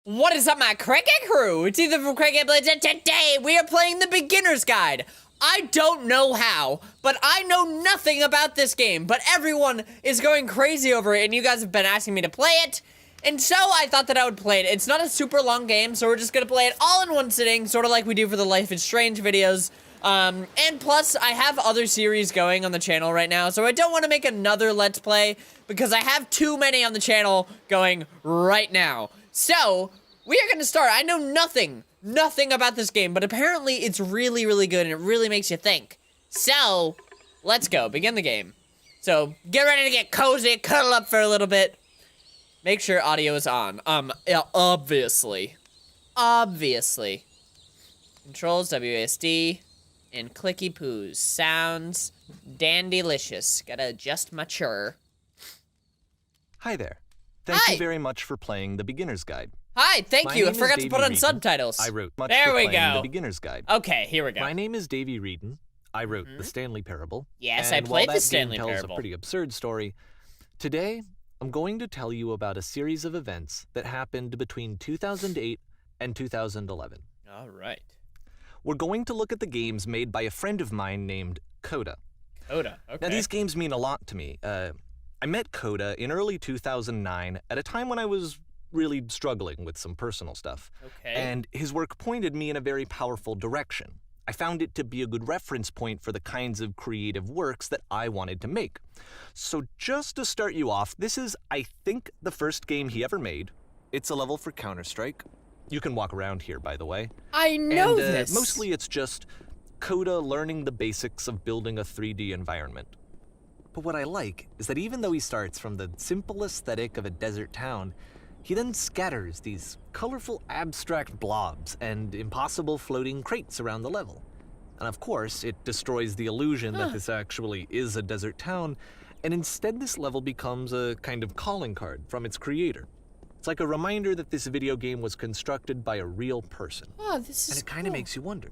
What is up, my CrankGame crew? It's Ethan from CrankGameplays, and today we are playing the beginner's guide. I don't know how, but I know nothing about this game, but everyone is going crazy over it, and you guys have been asking me to play it, and so I thought that I would play it. It's not a super long game, so we're just gonna play it all in one sitting, sort of like we do for the Life is Strange videos. And plus, I have other series going on the channel right now, so I don't want to make another Let's Play, because I have too many on the channel going right now. So, we are gonna start. I know nothing about this game, but apparently it's really, really good, and it really makes you think. So, let's go, begin the game. So, get ready to get cozy, cuddle up for a little bit. Make sure audio is on. Yeah, obviously. Obviously. Controls, WASD, and clicky poos. Sounds dandylicious. Gotta adjust my chur. Hi there. Thank you very much for playing the beginner's guide. Hi, thank you. I forgot to put on subtitles. I wrote much there for we playing go. the beginner's guide. Okay, here we go. My name is Davey Reedon. I wrote the Stanley Parable. Yes, and I played while the that Stanley game tells Parable. a pretty absurd story. Today, I'm going to tell you about a series of events that happened between 2008 and 2011. All right. We're going to look at the games made by a friend of mine named Koda. Koda, okay. Now, these games mean a lot to me. I met Koda in early 2009 at a time when I was really struggling with some personal stuff. Okay. And his work pointed me in a very powerful direction. I found it to be a good reference point for the kinds of creative works that I wanted to make. So just to start you off, this is, I think, the first game he ever made. It's a level for Counter-Strike. You can walk around here, by the way. I know and, this. Mostly it's just Koda learning the basics of building a 3D environment. But what I like is that even though he starts from the simple aesthetic of a desert town, he then scatters these colorful abstract blobs and impossible floating crates around the level. And of course, it destroys the illusion that this actually is a desert town, and instead this level becomes a kind of calling card from its creator. It's like a reminder that this video game was constructed by a real person. Oh, this is And it kind of makes you wonder,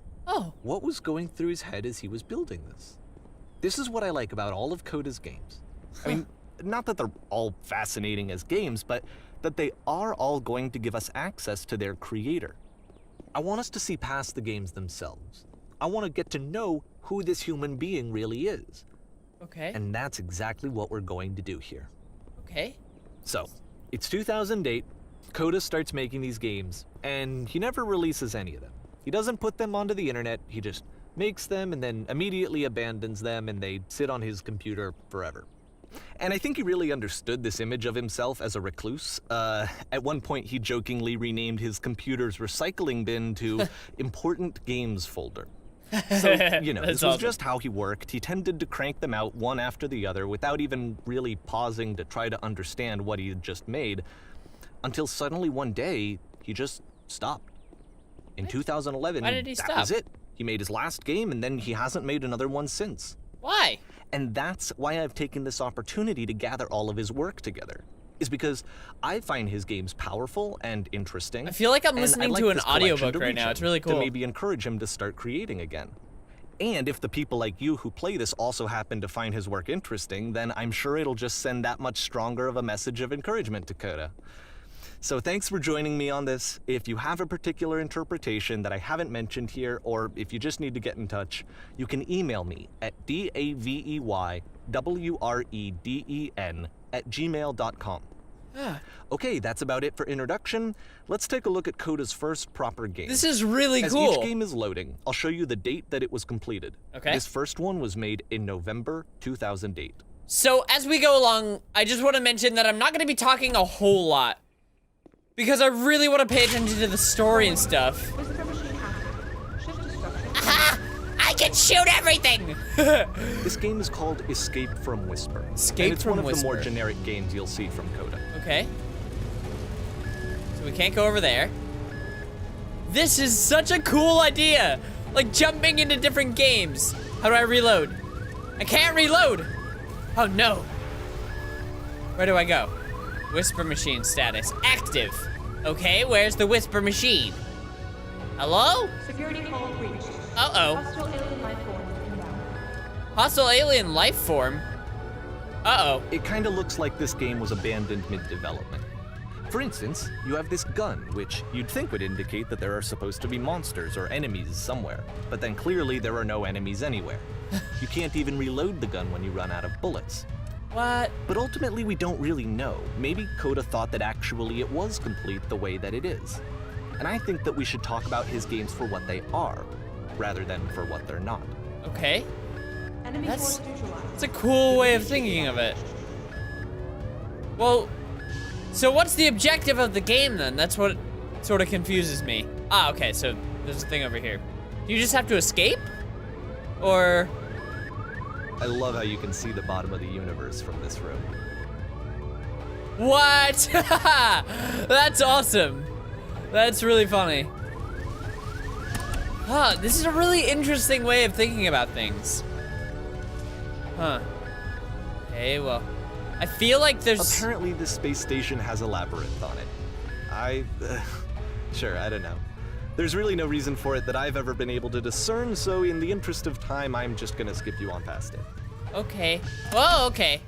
what was going through his head as he was building this? This is what I like about all of Koda's games. I mean, not that they're all fascinating as games, but that they are all going to give us access to their creator. I want us to see past the games themselves. I want to get to know who this human being really is. Okay. And that's exactly what we're going to do here. Okay. So, it's 2008, Koda starts making these games, and he never releases any of them. He doesn't put them onto the internet, he just makes them and then immediately abandons them, and they sit on his computer forever. And I think he really understood this image of himself as a recluse. At one point, he jokingly renamed his computer's recycling bin to Important Games Folder. So, you know, this was just how he worked. He tended to crank them out one after the other without even really pausing to try to understand what he had just made, until suddenly one day, he just stopped. In 2011, Why did he stop? That was it. He made his last game, and then he hasn't made another one since. Why? And that's why I've taken this opportunity to gather all of his work together, is because I find his games powerful and interesting. I feel like I'm listening to an audiobook right now. It's really cool. To maybe encourage him to start creating again. And if the people like you who play this also happen to find his work interesting, then I'm sure it'll just send that much stronger of a message of encouragement to Koda. So thanks for joining me on this. If you have a particular interpretation that I haven't mentioned here, or if you just need to get in touch, you can email me at daveywreden@gmail.com. Okay, that's about it for introduction. Let's take a look at Koda's first proper game. This is really As cool. each game is loading, I'll show you the date that it was completed. Okay. This first one was made in November 2008. So, as we go along, I just want to mention that I'm not going to be talking a whole lot, because I really want to pay attention to the story and stuff. Aha! I can shoot everything! This game is called Escape from Whisper. Escape and it's from one of Whisper. the more generic games you'll see from Koda. Okay. So we can't go over there. This is such a cool idea! Like jumping into different games. How do I reload? I can't reload! Oh no. Where do I go? Whisper machine status active. Okay, where's the whisper machine? Hello? Security call reached. Uh-oh. Hostile alien life form inbound. Hostile alien life form? Uh-oh. It kind of looks like this game was abandoned mid-development. For instance, you have this gun, which you'd think would indicate that there are supposed to be monsters or enemies somewhere, but then clearly there are no enemies anywhere. You can't even reload the gun when you run out of bullets. What? But ultimately we don't really know. Maybe Koda thought that actually it was complete the way that it is. And I think that we should talk about his games for what they are, rather than for what they're not. Okay. Enemy That's- force neutralized. It's a cool way of thinking of it. Well, so what's the objective of the game then? That's what sort of confuses me. Ah, okay, so there's a thing over here. Do you just have to escape? Or... I love how you can see the bottom of the universe from this room. What? That's awesome. That's really funny. Huh, this is a really interesting way of thinking about things. Huh. Okay, well, I feel like there's... Apparently this space station has a labyrinth on it. Sure, I don't know. There's really no reason for it that I've ever been able to discern, so in the interest of time, I'm just gonna skip you on past it. Okay. Oh, okay.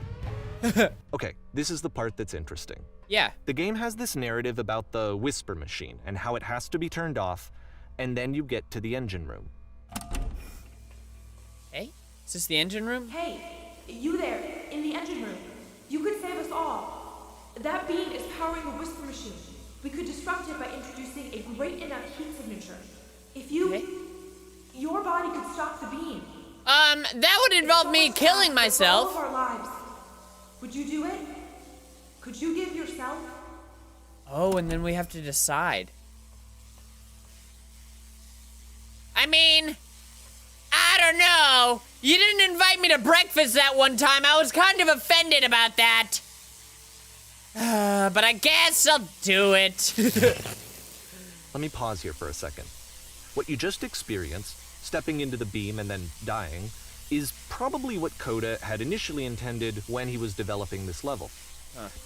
Okay, this is the part that's interesting. Yeah. The game has this narrative about the whisper machine and how it has to be turned off, and then you get to the engine room. Hey, is this the engine room? Hey, you there, in the engine room. You could save us all. That beam is powering the whisper machine. We could disrupt it by introducing a great enough heat signature. If you... Okay. Your body could stop the beam. That would involve me killing All myself. of our lives. Would you do it? Could you give yourself? Oh, and then we have to decide. I mean, I don't know. You didn't invite me to breakfast that one time. I was kind of offended about that. But I guess I'll do it. Let me pause here for a second. What you just experienced, stepping into the beam and then dying, is probably what Koda had initially intended when he was developing this level.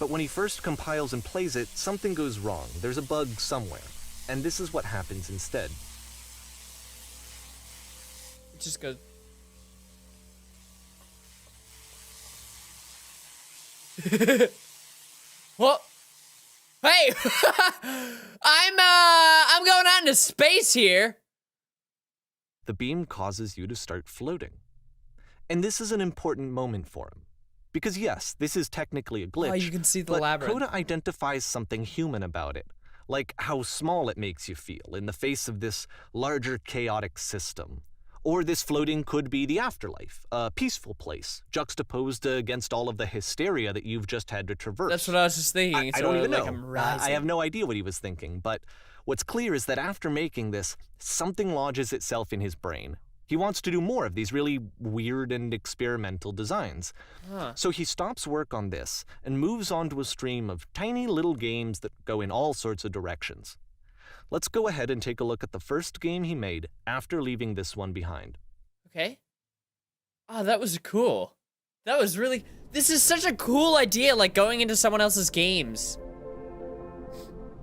But when he first compiles and plays it, something goes wrong. There's a bug somewhere. And this is what happens instead. It just goes. What? Hey, I'm going out into space here. The beam causes you to start floating. And this is an important moment for him. Because yes, this is technically a glitch, Oh, you can see the but labyrinth. Koda identifies something human about it, like how small it makes you feel in the face of this larger chaotic system. Or this floating could be the afterlife, a peaceful place, juxtaposed against all of the hysteria that you've just had to traverse. That's what I was just thinking. I don't even like know. I'm rising. I have no idea what he was thinking, but what's clear is that after making this, something lodges itself in his brain. He wants to do more of these really weird and experimental designs. So he stops work on this and moves on to a stream of tiny little games that go in all sorts of directions. Let's go ahead and take a look at the first game he made after leaving this one behind. Okay. Oh, that was cool. That was really... This is such a cool idea, like going into someone else's games.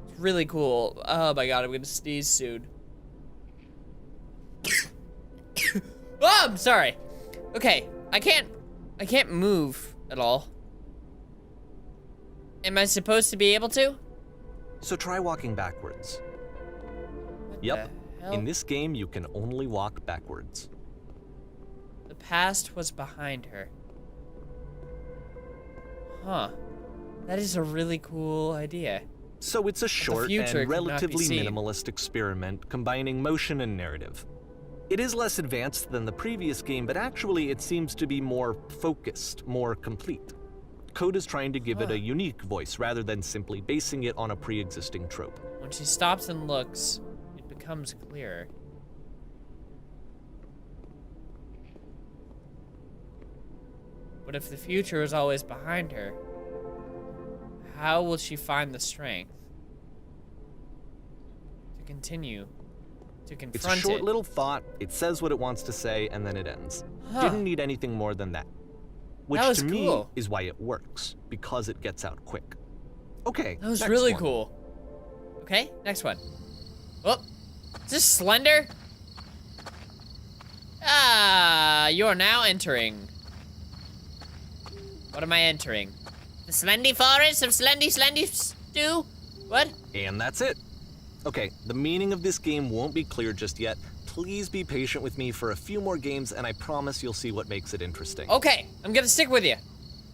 It's really cool. Oh my god, I'm gonna sneeze soon. Oh, I'm sorry. Okay, I can't move at all. Am I supposed to be able to? So try walking backwards. What Yep, the hell? in this game you can only walk backwards. The past was behind her. Huh. That is a really cool idea. So it's a short future and could not be relatively seen. minimalist experiment combining motion and narrative. It is less advanced than the previous game, but actually it seems to be more focused, more complete. Koda's trying to give it a unique voice rather than simply basing it on a pre-existing trope. When she stops and looks, it becomes clearer. But if the future is always behind her, how will she find the strength to continue to confront It's a short it? little thought, it says what it wants to say, and then it ends. Huh. Didn't need anything more than that. Which That was to cool. me is why it works, because it gets out quick. Okay, That was next really one. cool. Okay, next one. Oh, is this Slender? Ah, you're now entering. What am I entering? The Slendy Forest of Slendy Stew? What? And that's it. Okay, the meaning of this game won't be clear just yet. Please be patient with me for a few more games, and I promise you'll see what makes it interesting. Okay, I'm gonna stick with you.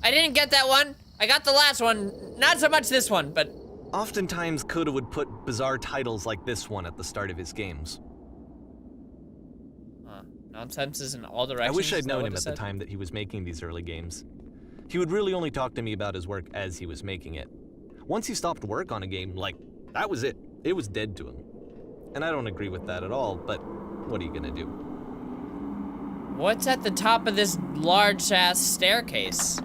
I didn't get that one. I got the last one. Not so much this one, but... Oftentimes, Koda would put bizarre titles like this one at the start of his games. Nonsense in all directions. I wish I'd is that known what him it at the said? time that he was making these early games. He would really only talk to me about his work as he was making it. Once he stopped work on a game, like, that was it. It was dead to him. And I don't agree with that at all, but what are you gonna do? What's at the top of this large-ass staircase?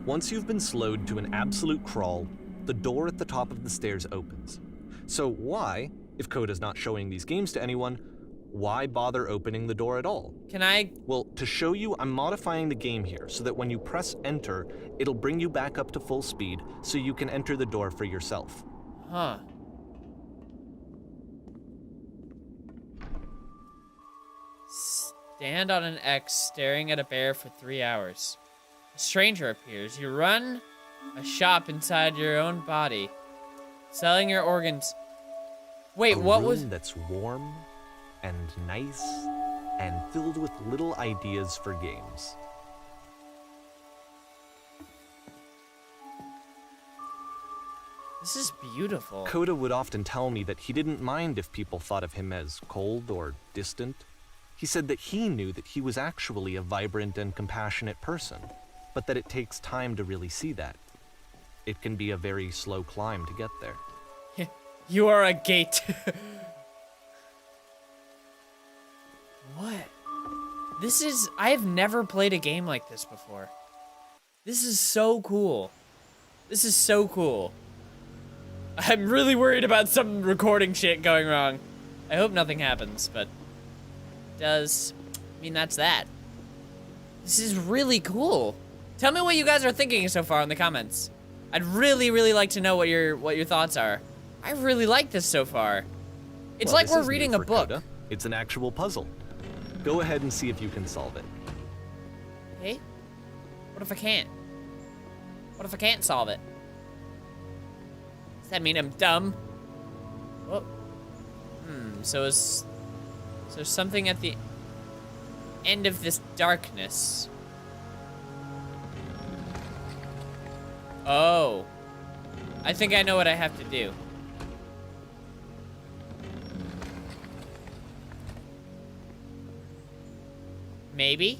Once you've been slowed to an absolute crawl, the door at the top of the stairs opens. So why, if Koda's not showing these games to anyone, why bother opening the door at all? Can I... Well, to show you, I'm modifying the game here so that when you press enter, it'll bring you back up to full speed so you can enter the door for yourself. Huh. Stand on an X staring at a bear for 3 hours. A stranger appears. You run a shop inside your own body, selling your organs. Wait, what was... that's warm and nice and filled with little ideas for games. This is beautiful. Koda would often tell me that he didn't mind if people thought of him as cold or distant. He said that he knew that he was actually a vibrant and compassionate person, but that it takes time to really see that. It can be a very slow climb to get there. You are a gate. What? This is... I've never played a game like this before. This is so cool. This is so cool. I'm really worried about some recording shit going wrong. I hope nothing happens, but... does... I mean, that's that. This is really cool. Tell me what you guys are thinking so far in the comments. I'd really, really like to know what your thoughts are. I really like this so far. It's Well, like this we're is reading new a for book. Koda. It's an actual puzzle. Go ahead and see if you can solve it. Hey? What if I can't? What if I can't solve it? Does that mean I'm dumb? Whoa. So there's something at the end of this darkness. Oh. I think I know what I have to do. Maybe?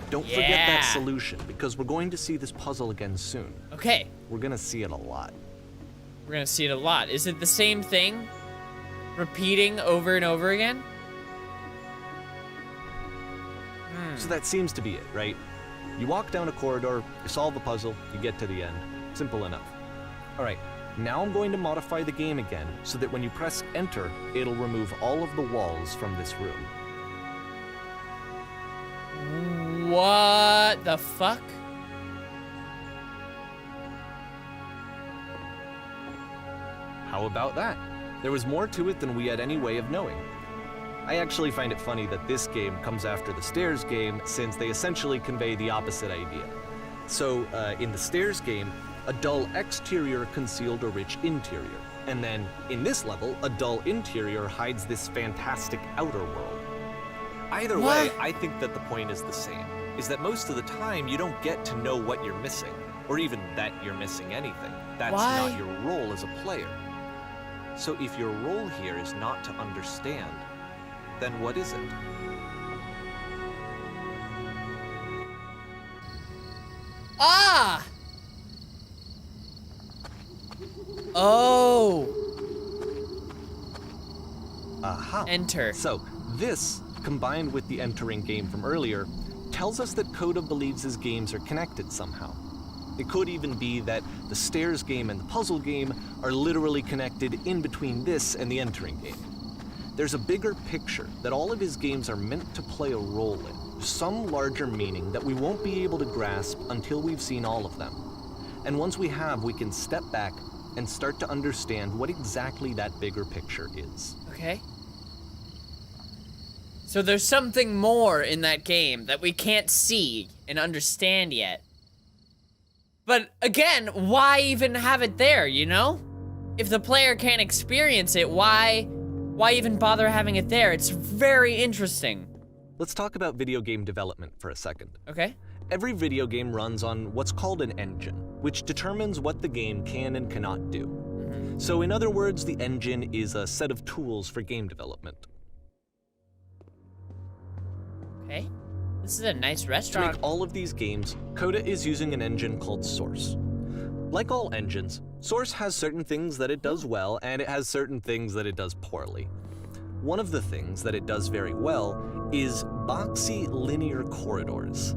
Don't forget that Yeah. solution, because we're going to see this puzzle again soon. Okay. We're gonna see it a lot. We're gonna see it a lot. Is it the same thing? Repeating over and over again? So that seems to be it, right? You walk down a corridor, you solve the puzzle, you get to the end. Simple enough. All right, now I'm going to modify the game again so that when you press enter, it'll remove all of the walls from this room. What the fuck? How about that? There was more to it than we had any way of knowing. I actually find it funny that this game comes after the Stairs game, since they essentially convey the opposite idea. So, in the Stairs game, a dull exterior concealed a rich interior. And then, in this level, a dull interior hides this fantastic outer world. Either way, I think that the point is the same, is that most of the time you don't get to know what you're missing, or even that you're missing anything. That's Why? not your role as a player. So if your role here is not to understand, then what is it? Ah! Oh. Aha. Enter. So, this, combined with the entering game from earlier, tells us that Koda believes his games are connected somehow. It could even be that the Stairs game and the puzzle game are literally connected in between this and the entering game. There's a bigger picture that all of his games are meant to play a role in, some larger meaning that we won't be able to grasp until we've seen all of them. And once we have, we can step back and start to understand what exactly that bigger picture is. Okay. So there's something more in that game that we can't see and understand yet. But again, why even have it there, you know? If the player can't experience it, why even bother having it there? It's very interesting. Let's talk about video game development for a second. Okay. Every video game runs on what's called an engine, which determines what the game can and cannot do. So in other words, the engine is a set of tools for game development. Okay. This is a nice To restaurant. make all of these games, Koda is using an engine called Source. Like all engines, Source has certain things that it does well, and it has certain things that it does poorly. One of the things that it does very well is boxy linear corridors.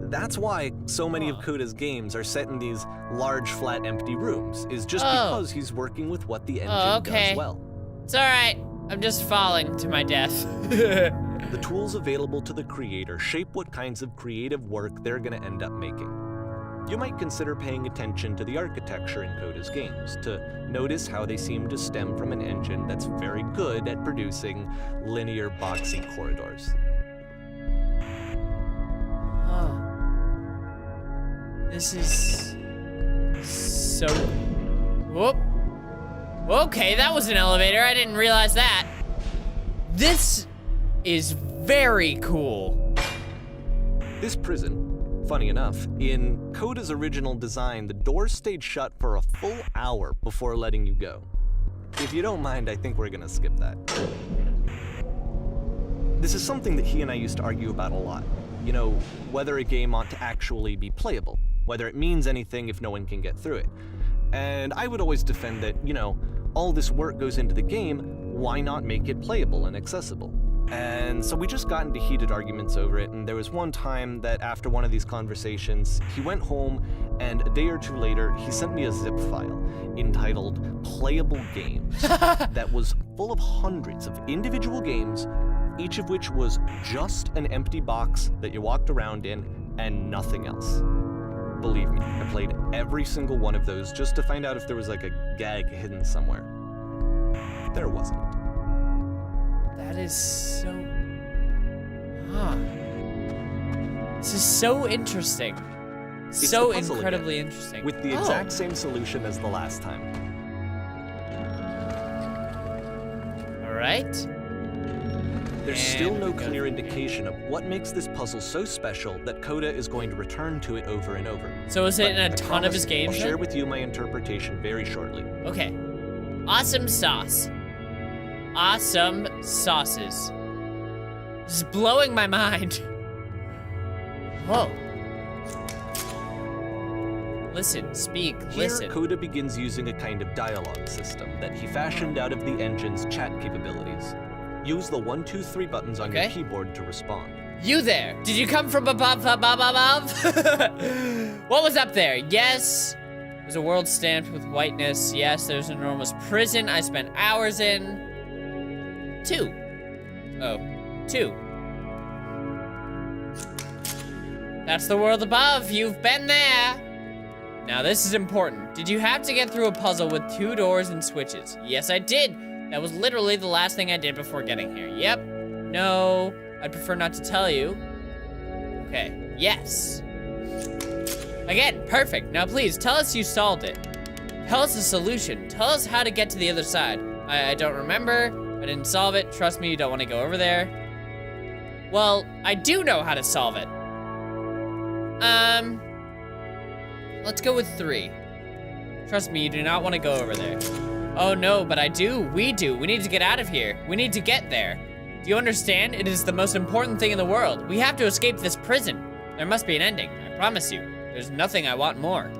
That's why so many of Koda's games are set in these large, flat, empty rooms, is just because he's working with what the engine does well. It's alright. I'm just falling to my death. The tools available to the creator shape what kinds of creative work they're going to end up making. You might consider paying attention to the architecture in Koda's games to notice how they seem to stem from an engine that's very good at producing linear, boxy corridors. Oh. This is so... Whoop. Okay, that was an elevator. I didn't realize that. This is very cool. This prison, funny enough, in Koda's original design, the doors stayed shut for a full hour before letting you go. If you don't mind, I think we're gonna skip that. This is something that he and I used to argue about a lot. You know, whether a game ought to actually be playable, whether it means anything if no one can get through it. And I would always defend that, you know, all this work goes into the game, why not make it playable and accessible? And so we just got into heated arguments over it, and there was one time that after one of these conversations, he went home, and a day or two later, he sent me a zip file entitled Playable Games that was full of hundreds of individual games, each of which was just an empty box that you walked around in and nothing else. Believe me, I played every single one of those just to find out if there was like a gag hidden somewhere. There wasn't. That is so... This is so interesting. It's So the puzzle incredibly again, interesting. with the exact same solution as the last time. Alright. There's still no clear indication of what makes this puzzle so special that Koda is going to return to it over and over. So is it in a But I ton of his promise games I'll then? share with you my interpretation very shortly. Okay. Awesome sauce. Awesome sauces. This is blowing my mind. Whoa. Listen, speak, listen. Here, Koda begins using a kind of dialogue system that he fashioned out of the engine's chat capabilities. Use the 1, 2, 3 buttons on your keyboard to respond. You there? Did you come from above? What was up there? Yes. There's a world stamped with whiteness. Yes, there's an enormous prison I spent hours in. 2. Oh, 2. That's the world above. You've been there. Now this is important. Did you have to get through a puzzle with 2 doors and switches? Yes, I did. That was literally the last thing I did before getting here. Yep. No. I'd prefer not to tell you. Okay. Yes. Again, perfect. Now please, tell us you solved it. Tell us the solution. Tell us how to get to the other side. I don't remember. I didn't solve it. Trust me, you don't want to go over there. Well, I do know how to solve it. Let's go with 3. Trust me, you do not want to go over there. Oh no, but I do. We do. We need to get out of here. We need to get there. Do you understand? It is the most important thing in the world. We have to escape this prison. There must be an ending. I promise you. There's nothing I want more.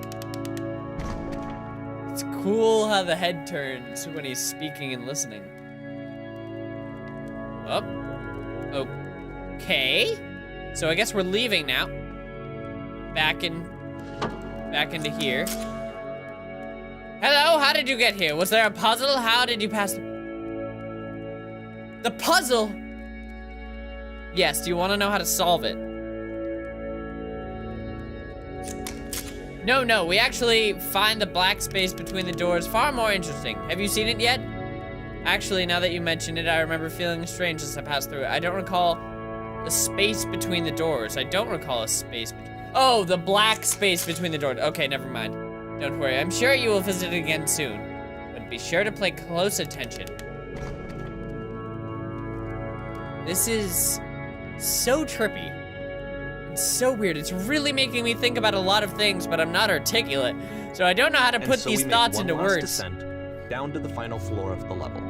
It's cool how the head turns when he's speaking and listening. Oh. Okay. So I guess we're leaving now. Back into here. Hello, how did you get here? Was there a puzzle? How did you pass? The puzzle? Yes, do you want to know how to solve it? No, we actually find the black space between the doors far more interesting. Have you seen it yet? Actually, now that you mention it, I remember feeling strange as I passed through it. I don't recall the space between the doors. I don't recall a space between... Oh, the black space between the doors. Okay, never mind. Don't worry, I'm sure you will visit it again soon. But be sure to pay close attention. This is so trippy. It's so weird. It's really making me think about a lot of things, but I'm not articulate. So I don't know how to put these thoughts into words. Descent down to the final floor of the level.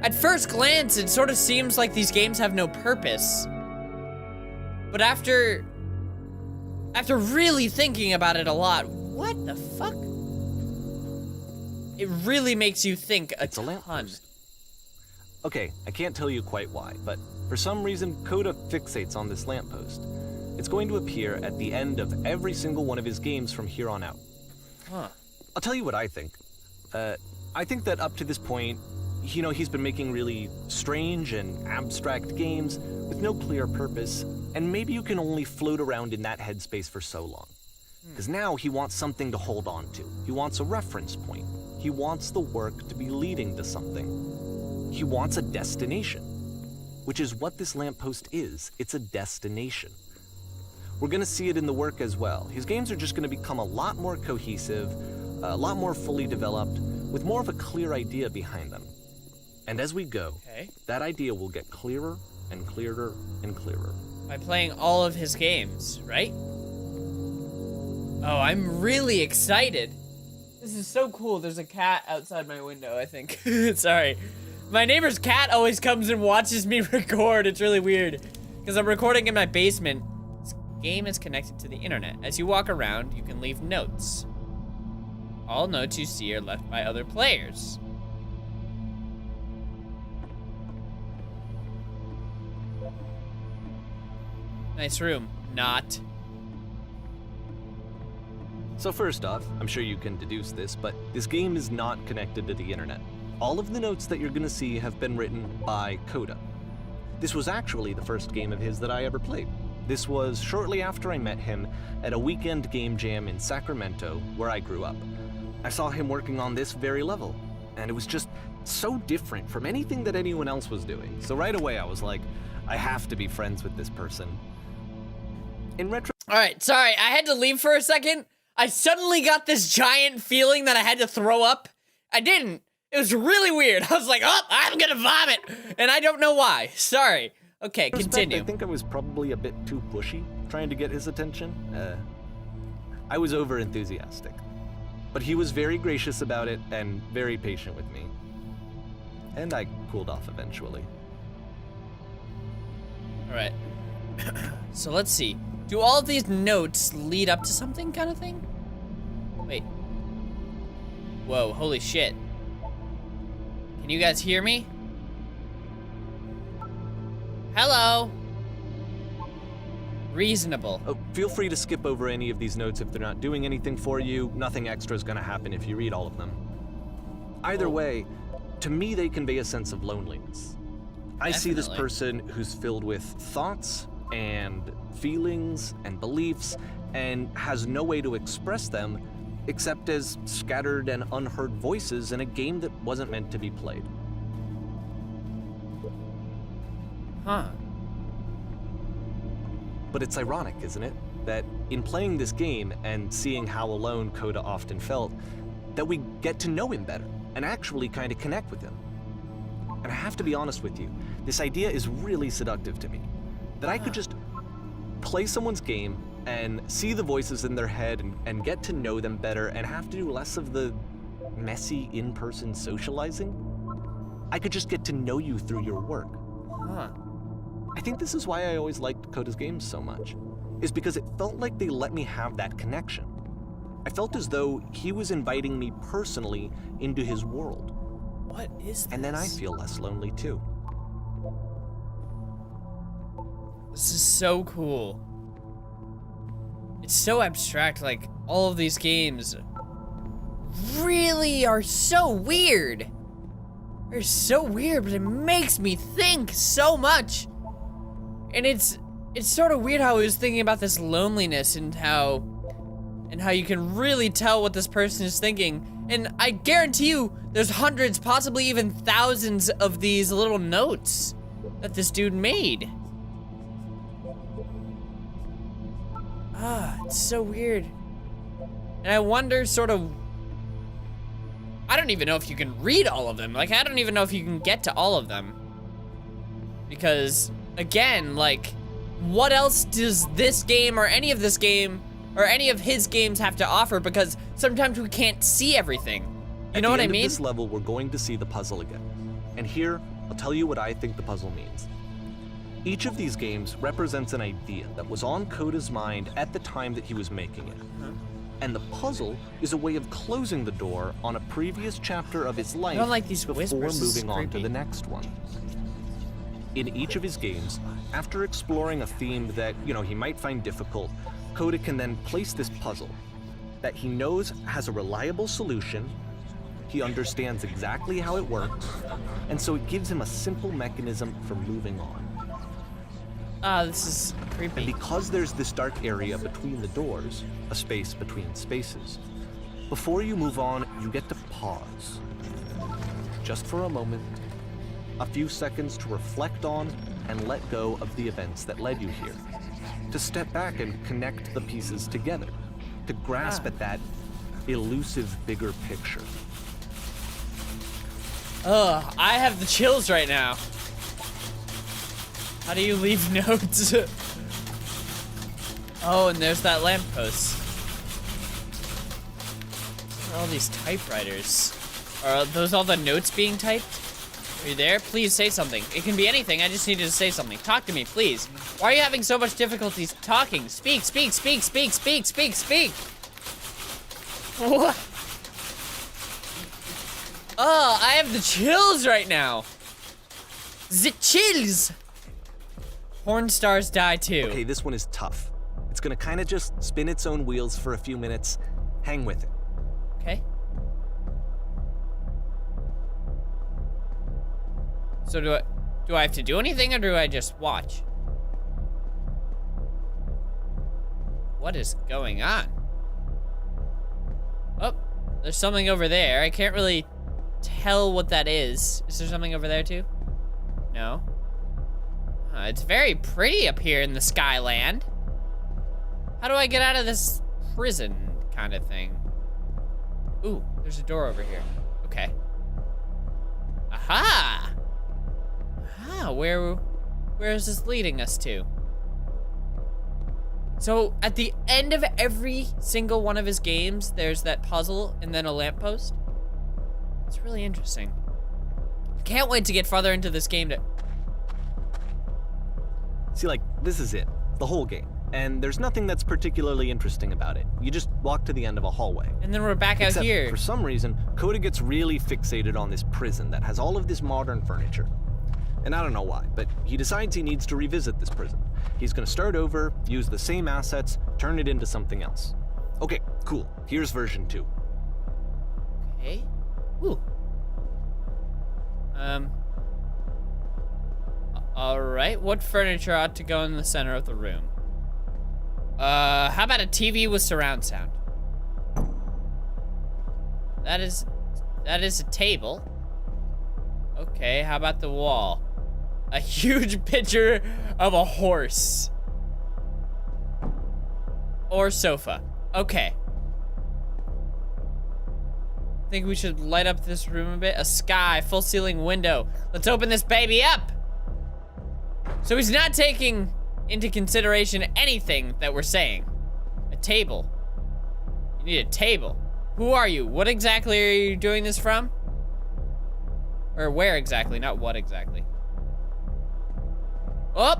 At first glance, it sort of seems like these games have no purpose. But after really thinking about it a lot, what the fuck? It really makes you think a ton. Okay, I can't tell you quite why, but for some reason, Koda fixates on this lamppost. It's going to appear at the end of every single one of his games from here on out. Huh. I'll tell you what I think. I think that up to this point, you know, he's been making really strange and abstract games with no clear purpose, and maybe you can only float around in that headspace for so long. Because now he wants something to hold on to. He wants a reference point. He wants the work to be leading to something. He wants a destination, which is what this lamppost is. It's a destination. We're gonna see it in the work as well. His games are just gonna become a lot more cohesive, a lot more fully developed, with more of a clear idea behind them. And as we go, that idea will get clearer and clearer and clearer. By playing all of his games, right? Oh, I'm really excited. This is so cool. There's a cat outside my window, I think. Sorry. My neighbor's cat always comes and watches me record. It's really weird. Because I'm recording in my basement. This game is connected to the internet. As you walk around, you can leave notes. All notes you see are left by other players. Nice room. Not. So first off, I'm sure you can deduce this, but this game is not connected to the internet. All of the notes that you're gonna see have been written by Koda. This was actually the first game of his that I ever played. This was shortly after I met him at a weekend game jam in Sacramento, where I grew up. I saw him working on this very level, and it was just so different from anything that anyone else was doing. So right away I was like, I have to be friends with this person. In retro— All right, sorry, I had to leave for a second. I suddenly got this giant feeling that I had to throw up. I didn't. It was really weird. I was like, oh, I'm gonna vomit. And I don't know why. Sorry. Okay, continue. I think I was probably a bit too pushy, trying to get his attention. I was over-enthusiastic. But he was very gracious about it and very patient with me. And I cooled off eventually. All right. So let's see. Do all of these notes lead up to something kind of thing? Wait. Whoa, holy shit. Can you guys hear me? Hello? Reasonable. Oh, feel free to skip over any of these notes if they're not doing anything for you. Nothing extra is gonna happen if you read all of them. Either way, to me they convey a sense of loneliness. I see this person who's filled with thoughts and feelings and beliefs and has no way to express them except as scattered and unheard voices in a game that wasn't meant to be played. Huh. But it's ironic, isn't it? That in playing this game and seeing how alone Koda often felt, that we get to know him better and actually kind of connect with him. And I have to be honest with you, this idea is really seductive to me. That I could just play someone's game and see the voices in their head and get to know them better and have to do less of the messy in-person socializing. I could just get to know you through your work. Huh. I think this is why I always liked Koda's games so much, is because it felt like they let me have that connection. I felt as though he was inviting me personally into his world. What is this? And then I feel less lonely too. This is so cool. It's so abstract, like, all of these games really are so weird. They're so weird, but it makes me think so much. And it's sort of weird how I was thinking about this loneliness and how you can really tell what this person is thinking. And I guarantee you there's hundreds, possibly even thousands of these little notes that this dude made. Ah, it's so weird. And I wonder sort of, I don't even know if you can read all of them. Like, I don't even know if you can get to all of them. Because, again, like, what else does this game or any of this game or any of his games have to offer? Because sometimes we can't see everything. You know what I mean? At the end of this level, we're going to see the puzzle again. And here, I'll tell you what I think the puzzle means. Each of these games represents an idea that was on Koda's mind at the time that he was making it. And the puzzle is a way of closing the door on a previous chapter of his life I don't like these before whispers. This is moving on to creepy. the next one. In each of his games, after exploring a theme that, he might find difficult, Koda can then place this puzzle that he knows has a reliable solution, he understands exactly how it works, and so it gives him a simple mechanism for moving on. Ah, this is And creepy. because there's this dark area between the doors, a space between spaces, before you move on, you get to pause. Just for a moment, a few seconds to reflect on and let go of the events that led you here. To step back and connect the pieces together. To grasp at that elusive bigger picture. Ugh, I have the chills right now. How do you leave notes? Oh, and there's that lamppost. Where are all these typewriters? Are those all the notes being typed? Are you there? Please say something. It can be anything. I just need you to say something. Talk to me, please. Why are you having so much difficulties talking? Speak, speak, speak, speak, speak, speak, speak. What? Oh, I have the chills right now. The chills. Porn stars die too. Okay, this one is tough. It's gonna kind of just spin its own wheels for a few minutes. Hang with it. Okay. So do I have to do anything or do I just watch? What is going on? Oh, there's something over there. I can't really tell what that is. Is there something over there too? No. It's very pretty up here in the Skyland. How do I get out of this prison kind of thing? Ooh, there's a door over here. Okay. Aha! Aha, where is this leading us to? So, at the end of every single one of his games, there's that puzzle and then a lamppost. It's really interesting. Can't wait to get farther into this game to... See, this is it. The whole game. And there's nothing that's particularly interesting about it. You just walk to the end of a hallway. And then we're back out Except here. for some reason, Koda gets really fixated on this prison that has all of this modern furniture. And I don't know why, but he decides he needs to revisit this prison. He's gonna start over, use the same assets, turn it into something else. Okay, cool. Here's version 2. Okay. Ooh. Alright, what furniture ought to go in the center of the room? How about a TV with surround sound? That is a table. Okay, how about the wall? A huge picture of a horse. Or sofa. Okay. Think we should light up this room a bit? A sky, full ceiling window. Let's open this baby up. So he's not taking into consideration anything that we're saying. A table. You need a table. Who are you? What exactly are you doing this from? Or where exactly, not what exactly. Oh!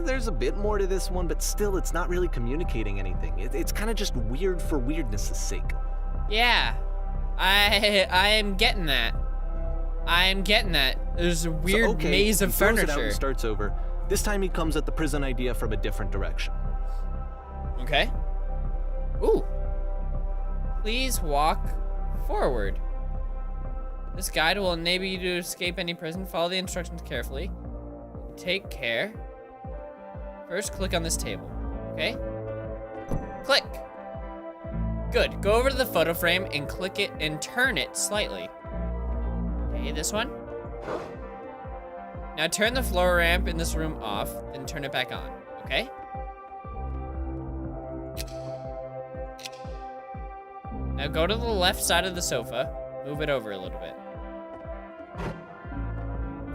There's a bit more to this one, but still, it's not really communicating anything. It's kind of just weird for weirdness' sake. Yeah. I am getting that. I'm getting that. There's a weird So, okay, maze of he throws it out furniture. and starts over. This time he comes at the prison idea from a different direction. Okay. Ooh. Please walk forward. This guide will enable you to escape any prison. Follow the instructions carefully. Take care. First, click on this table. Okay? Click. Good. Go over to the photo frame and click it and turn it slightly. Okay, this one. Now turn the floor ramp in this room off, then turn it back on, okay? Now go to the left side of the sofa, move it over a little bit.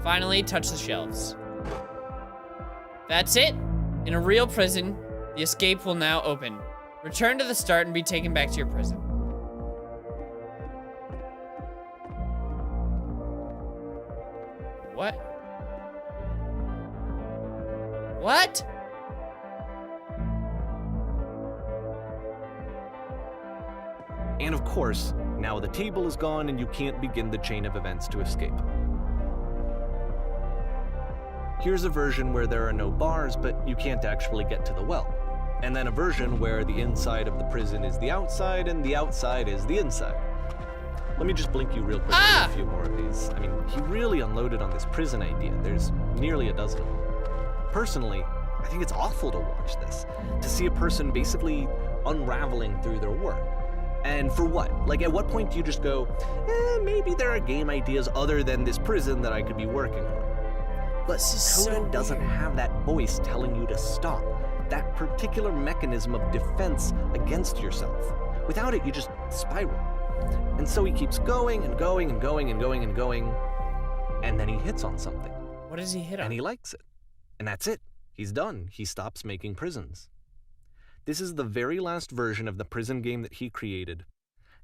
Finally, touch the shelves. That's it. In a real prison, the escape will now open. Return to the start and be taken back to your prison. What? What? And of course, now the table is gone and you can't begin the chain of events to escape. Here's a version where there are no bars, but you can't actually get to the well. And then a version where the inside of the prison is the outside and the outside is the inside. Let me just blink you real quick with a few more of these. I mean, he really unloaded on this prison idea. There's nearly a dozen of them. Personally, I think it's awful to watch this, to see a person basically unraveling through their work. And for what? Like, at what point do you just go, maybe there are game ideas other than this prison that I could be working on? But Koda doesn't have that voice telling you to stop, that particular mechanism of defense against yourself. Without it, you just spiral. And so he keeps going and going and going and going and going, and then he hits on something. What does he hit on? And he likes it. And that's it. He's done. He stops making prisons. This is the very last version of the prison game that he created.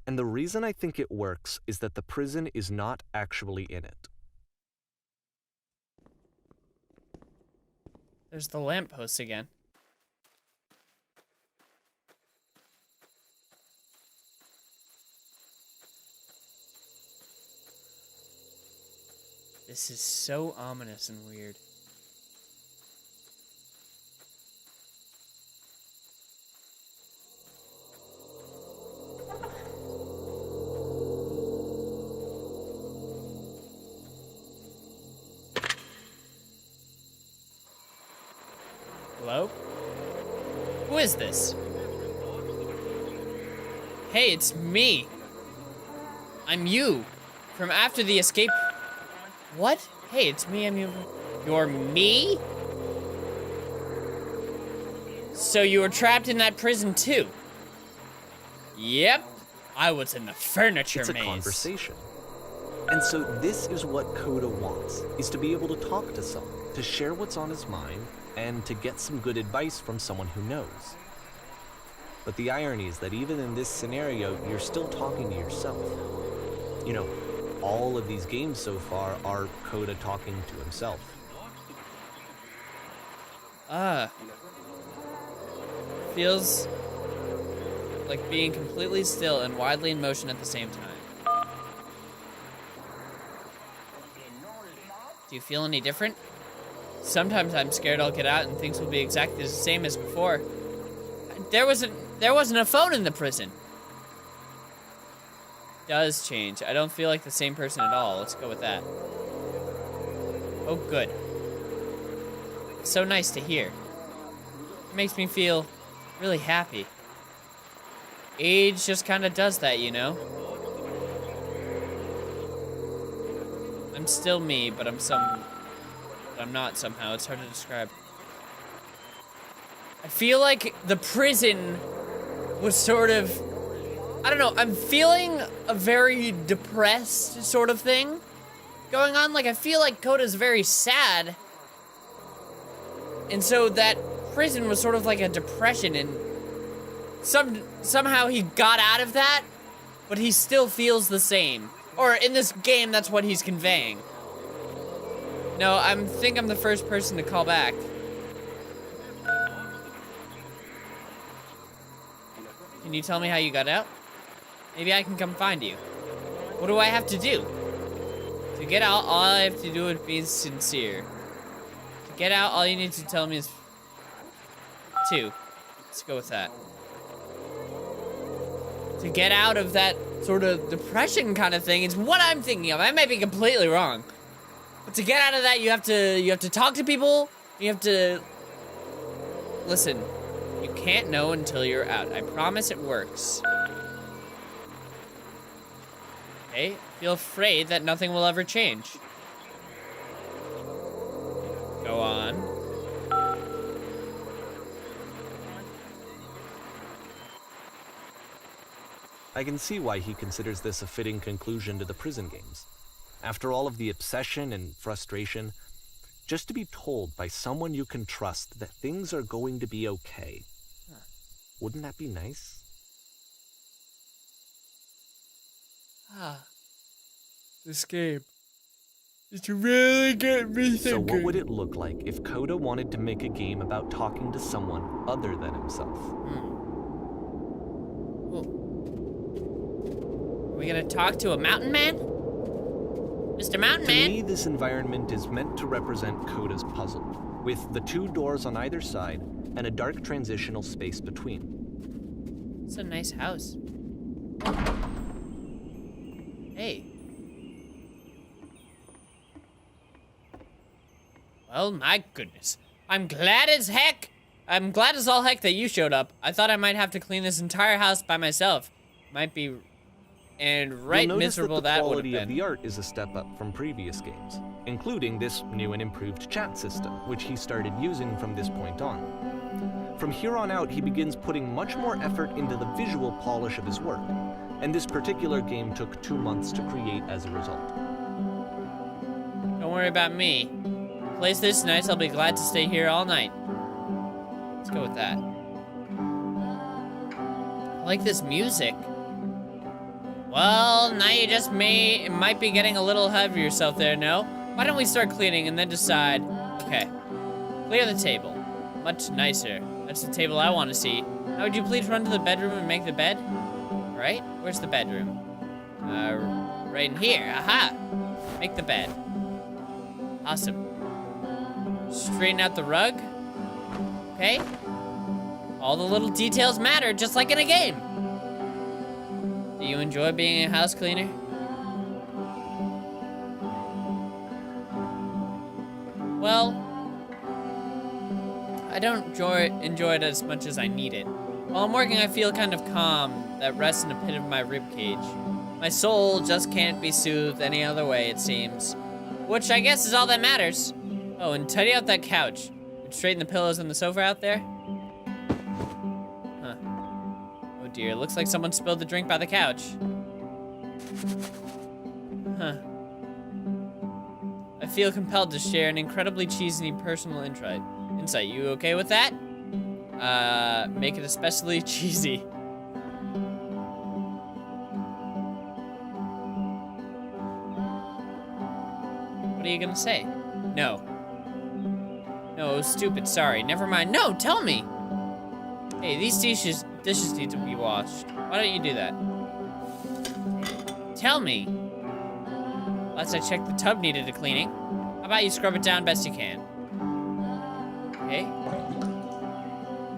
And the reason I think it works is that the prison is not actually in it. There's the lamppost again. This is so ominous and weird. Hello? Who is this? Hey, it's me. I'm you. From after the escape. What? Hey, it's me, I'm you. You're me? So you were trapped in that prison too? Yep. I was in the furniture maze. It's a conversation. And so this is what Koda wants, is to be able to talk to someone, to share what's on his mind, and to get some good advice from someone who knows. But the irony is that even in this scenario, you're still talking to yourself. You know, all of these games so far are Koda talking to himself. Feels like being completely still and widely in motion at the same time. Do you feel any different? Sometimes I'm scared I'll get out and things will be exactly the same as before. There wasn't a phone in the prison. Does change. I don't feel like the same person at all. Let's go with that. Oh, good. So nice to hear. It makes me feel really happy. Age just kind of does that, you know? I'm still me, but I'm not somehow. It's hard to describe. I feel like the prison was sort of, I don't know, I'm feeling a very depressed sort of thing going on. Like, I feel like Koda's very sad. And so that prison was sort of like a depression, and somehow he got out of that, but he still feels the same. Or in this game, that's what he's conveying. No, I think I'm the first person to call back. Can you tell me how you got out? Maybe I can come find you. What do I have to do? To get out, all I have to do is be sincere. To get out, all you need to tell me is 2. Let's go with that. To get out of that sort of depression kind of thing is what I'm thinking of. I might be completely wrong. But to get out of that, you have to talk to people. You have to listen. You can't know until you're out. I promise it works. Okay, feel afraid that nothing will ever change. Go on. I can see why he considers this a fitting conclusion to the prison games. After all of the obsession and frustration, just to be told by someone you can trust that things are going to be okay. Wouldn't that be nice? This game. It's really getting me thinking. So what would it look like if Koda wanted to make a game about talking to someone other than himself? Are we gonna talk to a mountain man? Mr. Mountain Man? To me, this environment is meant to represent Koda's puzzle, with the 2 doors on either side and a dark transitional space between. It's a nice house. Hey. Well, my goodness. I'm glad as heck. I'm glad as all heck that you showed up. I thought I might have to clean this entire house by myself. Might be... And right miserable that would have been. The quality of the art is a step up from previous games, including this new and improved chat system, which he started using from this point on. From here on out, he begins putting much more effort into the visual polish of his work, and this particular game took 2 months to create as a result. Don't worry about me. Place this nice, I'll be glad to stay here all night. Let's go with that. I like this music. Well, now you just might be getting a little ahead of yourself there, no? Why don't we start cleaning and then decide? Okay, clear the table. Much nicer. That's the table I want to see. Now would you please run to the bedroom and make the bed? Right? Where's the bedroom? Right in here. Aha! Make the bed. Awesome. Straighten out the rug. Okay. All the little details matter, just like in a game. Do you enjoy being a house cleaner? Well, I don't enjoy it as much as I need it. While I'm working, I feel kind of calm that rests in the pit of my ribcage. My soul just can't be soothed any other way, it seems. Which I guess is all that matters. Oh, and tidy out that couch. Straighten the pillows on the sofa out there. Huh. Oh dear, looks like someone spilled the drink by the couch. Huh. I feel compelled to share an incredibly cheesy personal insight. You okay with that? Make it especially cheesy. What are you gonna say? No. No, stupid, sorry. Never mind. No, tell me! Hey, these dishes need to be washed. Why don't you do that? Tell me! Last I checked, the tub needed a cleaning. How about you scrub it down best you can? Okay.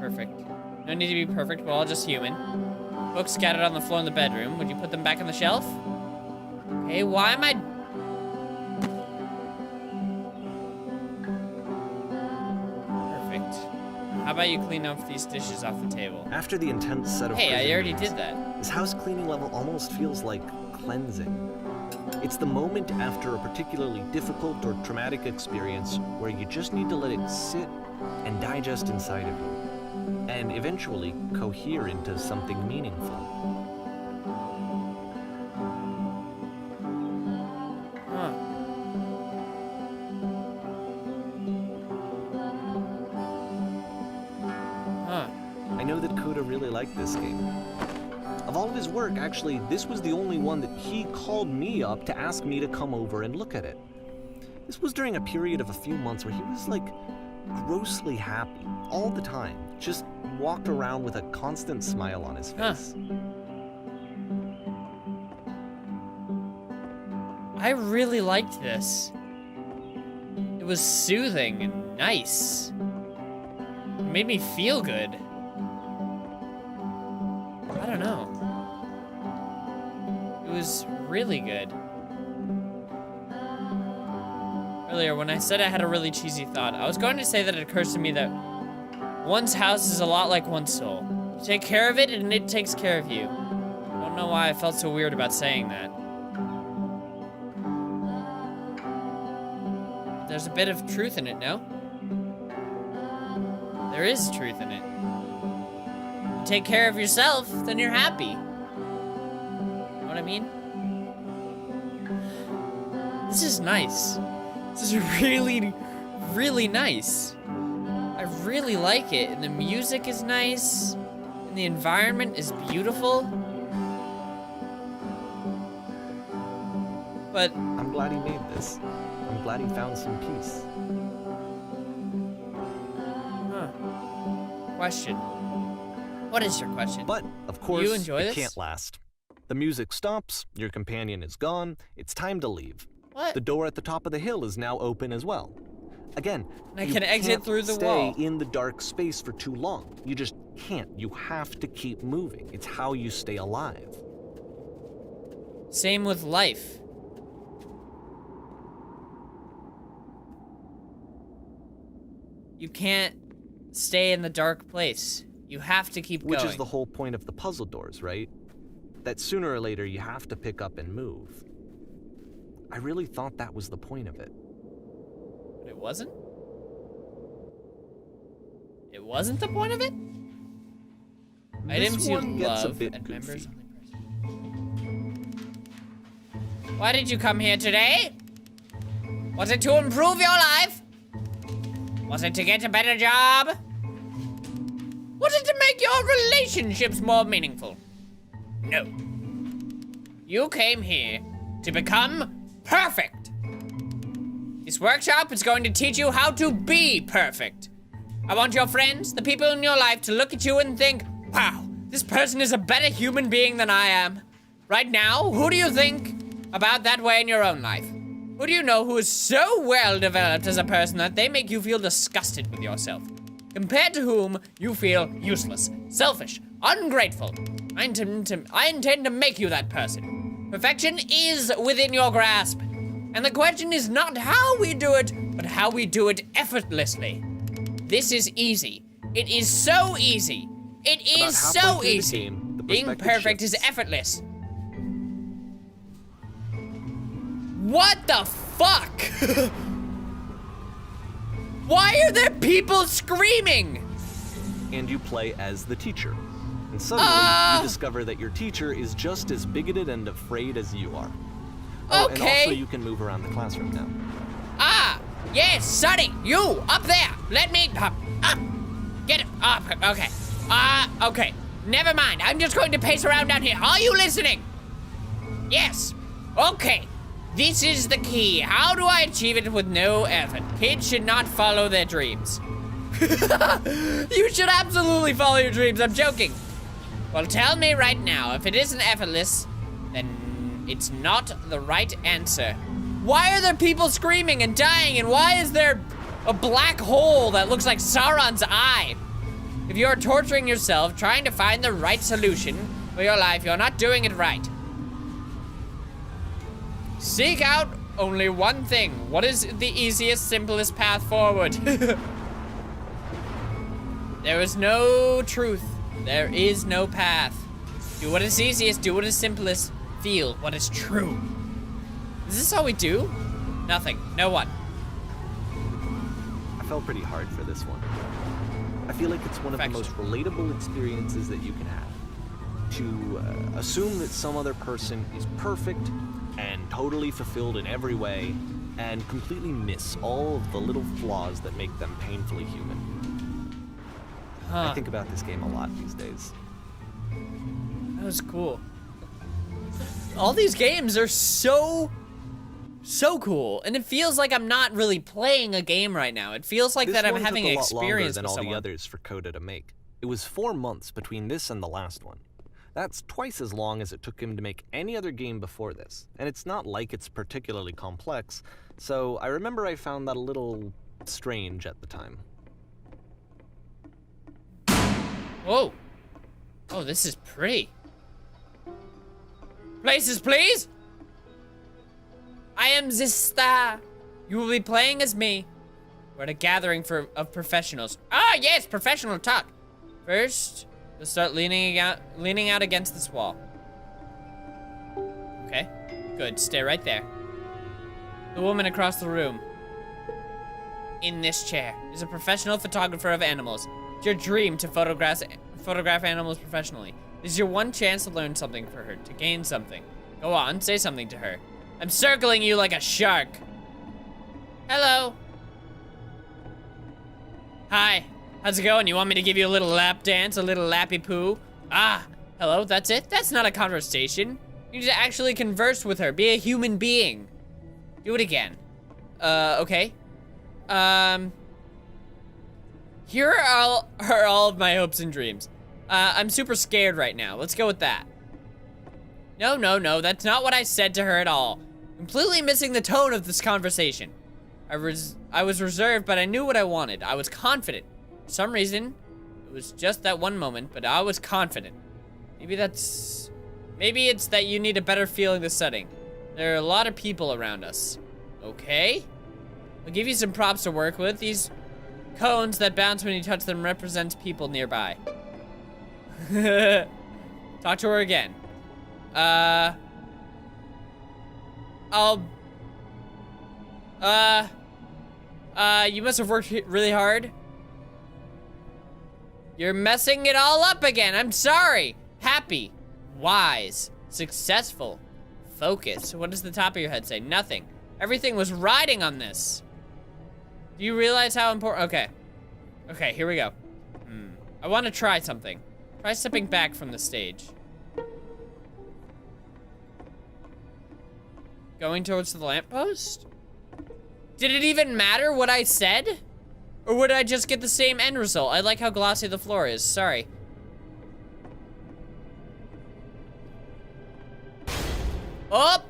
Perfect. No need to be perfect, we're all just human. Books scattered on the floor in the bedroom. Would you put them back on the shelf? Okay, why am I... How about you clean up these dishes off the table? After the intense set of Hey, I already games, did that. this house cleaning level almost feels like cleansing. It's the moment after a particularly difficult or traumatic experience where you just need to let it sit and digest inside of you, and eventually cohere into something meaningful. I know that Koda really liked this game. Of all of his work, actually, this was the only one that he called me up to ask me to come over and look at it. This was during a period of a few months where he was, like, grossly happy all the time. Just walked around with a constant smile on his face. I really liked this. It was soothing and nice. It made me feel good. I don't know. It was really good. Earlier, when I said I had a really cheesy thought, I was going to say that it occurs to me that one's house is a lot like one's soul. You take care of it, and it takes care of you. I don't know why I felt so weird about saying that. there's a bit of truth in it, no? There is truth in it. You take care of yourself, then you're happy. Know what I mean? This is nice. This is really, really nice. I really like it, and the music is nice, and the environment is beautiful. But I'm glad he made this. I'm glad he found some peace. question. What is your question? But, of course, you enjoy it this? can't last. The music stops, your companion is gone, it's time to leave. What? The door at the top of the hill is now open as well. Again, I you can exit can't through the stay wall. in the dark space for too long. You just can't. You have to keep moving. It's how you stay alive. Same with life. You can't stay in the dark place. You have to keep going. Which is the whole point of the puzzle doors, right? That sooner or later you have to pick up and move. I really thought that was the point of it. But it wasn't? It wasn't the point of it? Items you one gets a love bit and goofy. members only person. Why did you come here today? Was it to improve your life? Was it to get a better job? Was it to make your relationships more meaningful? No. You came here to become perfect. This workshop is going to teach you how to be perfect. I want your friends, the people in your life, to look at you and think, wow, this person is a better human being than I am. Right now, who do you think about that way in your own life? Who do you know who is so well developed as a person that they make you feel disgusted with yourself? Compared to whom you feel useless, selfish, ungrateful. I intend to make you that person. Perfection is within your grasp. And the question is not how we do it, but how we do it effortlessly. This is easy. It is so easy. It is About so halfway through the easy. game, the Being perspective perfect is shifts. effortless. What the fuck? Why are there people screaming? And you play as the teacher. And suddenly, you discover that your teacher is just as bigoted and afraid as you are. Oh, and Okay. also you can move around the classroom now. Ah, yes, Sonny, you, up there. Let me, up. Get it, up, okay. Okay, never mind. I'm just going to pace around down here. Are you listening? Yes, okay. This is the key. How do I achieve it with no effort? Kids should not follow their dreams. You should absolutely follow your dreams, I'm joking. Well, tell me right now, if it isn't effortless, then it's not the right answer. Why are there people screaming and dying, and why is there a black hole that looks like Sauron's eye? If you're torturing yourself trying to find the right solution for your life, you're not doing it right. Seek out only one thing. What is the easiest, simplest path forward? There is no truth. There is no path. Do what is easiest, do what is simplest. Feel what is true. Is this all we do? Nothing. No one. I felt pretty hard for this one. I feel like it's one of the most relatable experiences that you can have. To assume that some other person is perfect and totally fulfilled in every way, and completely miss all of the little flaws that make them painfully human. I think about this game a lot these days. That was cool. All these games are so cool, and it feels like I'm not really playing a game right now. It feels like This that I'm one having took an a lot longer experience than with all someone. the others for Koda to make. It was 4 months between this and the last one. That's twice as long as it took him to make any other game before this, and it's not like it's particularly complex, so I remember I found that a little strange at the time. Whoa. Oh, this is pretty. Places, please. I am Zista. You will be playing as me. We're at a gathering of professionals. Ah, yes, professional talk. First, you'll start leaning out against this wall. Okay, good. Stay right there. The woman across the room. in this chair is a professional photographer of animals. It's your dream to photograph animals professionally. This is your one chance to learn something for her, to gain something. Go on, say something to her. I'm circling you like a shark. Hello. Hi. How's it going? You want me to give you a little lap dance, a little lappy poo? Ah, hello, that's it? That's not a conversation. You need to actually converse with her, be a human being. Do it again. Okay. Here are all of my hopes and dreams. I'm super scared right now. Let's go with that. No, that's not what I said to her at all. Completely missing the tone of this conversation. I was reserved, but I knew what I wanted. I was confident. For some reason, it was just that one moment, but I was confident. Maybe it's that you need a better feeling this setting. There are a lot of people around us. Okay. I'll give you some props to work with. These cones that bounce when you touch them represent people nearby. Talk to her again. You must have worked really hard. You're messing it all up again. I'm sorry. Happy, wise, successful, focused. What does the top of your head say? Nothing. Everything was riding on this. Do you realize how important? Okay, here we go. I want to try something. Try stepping back from the stage. Going towards the lamppost? Did it even matter what I said? Or would I just get the same end result? I like how glossy the floor is. Sorry. Oh!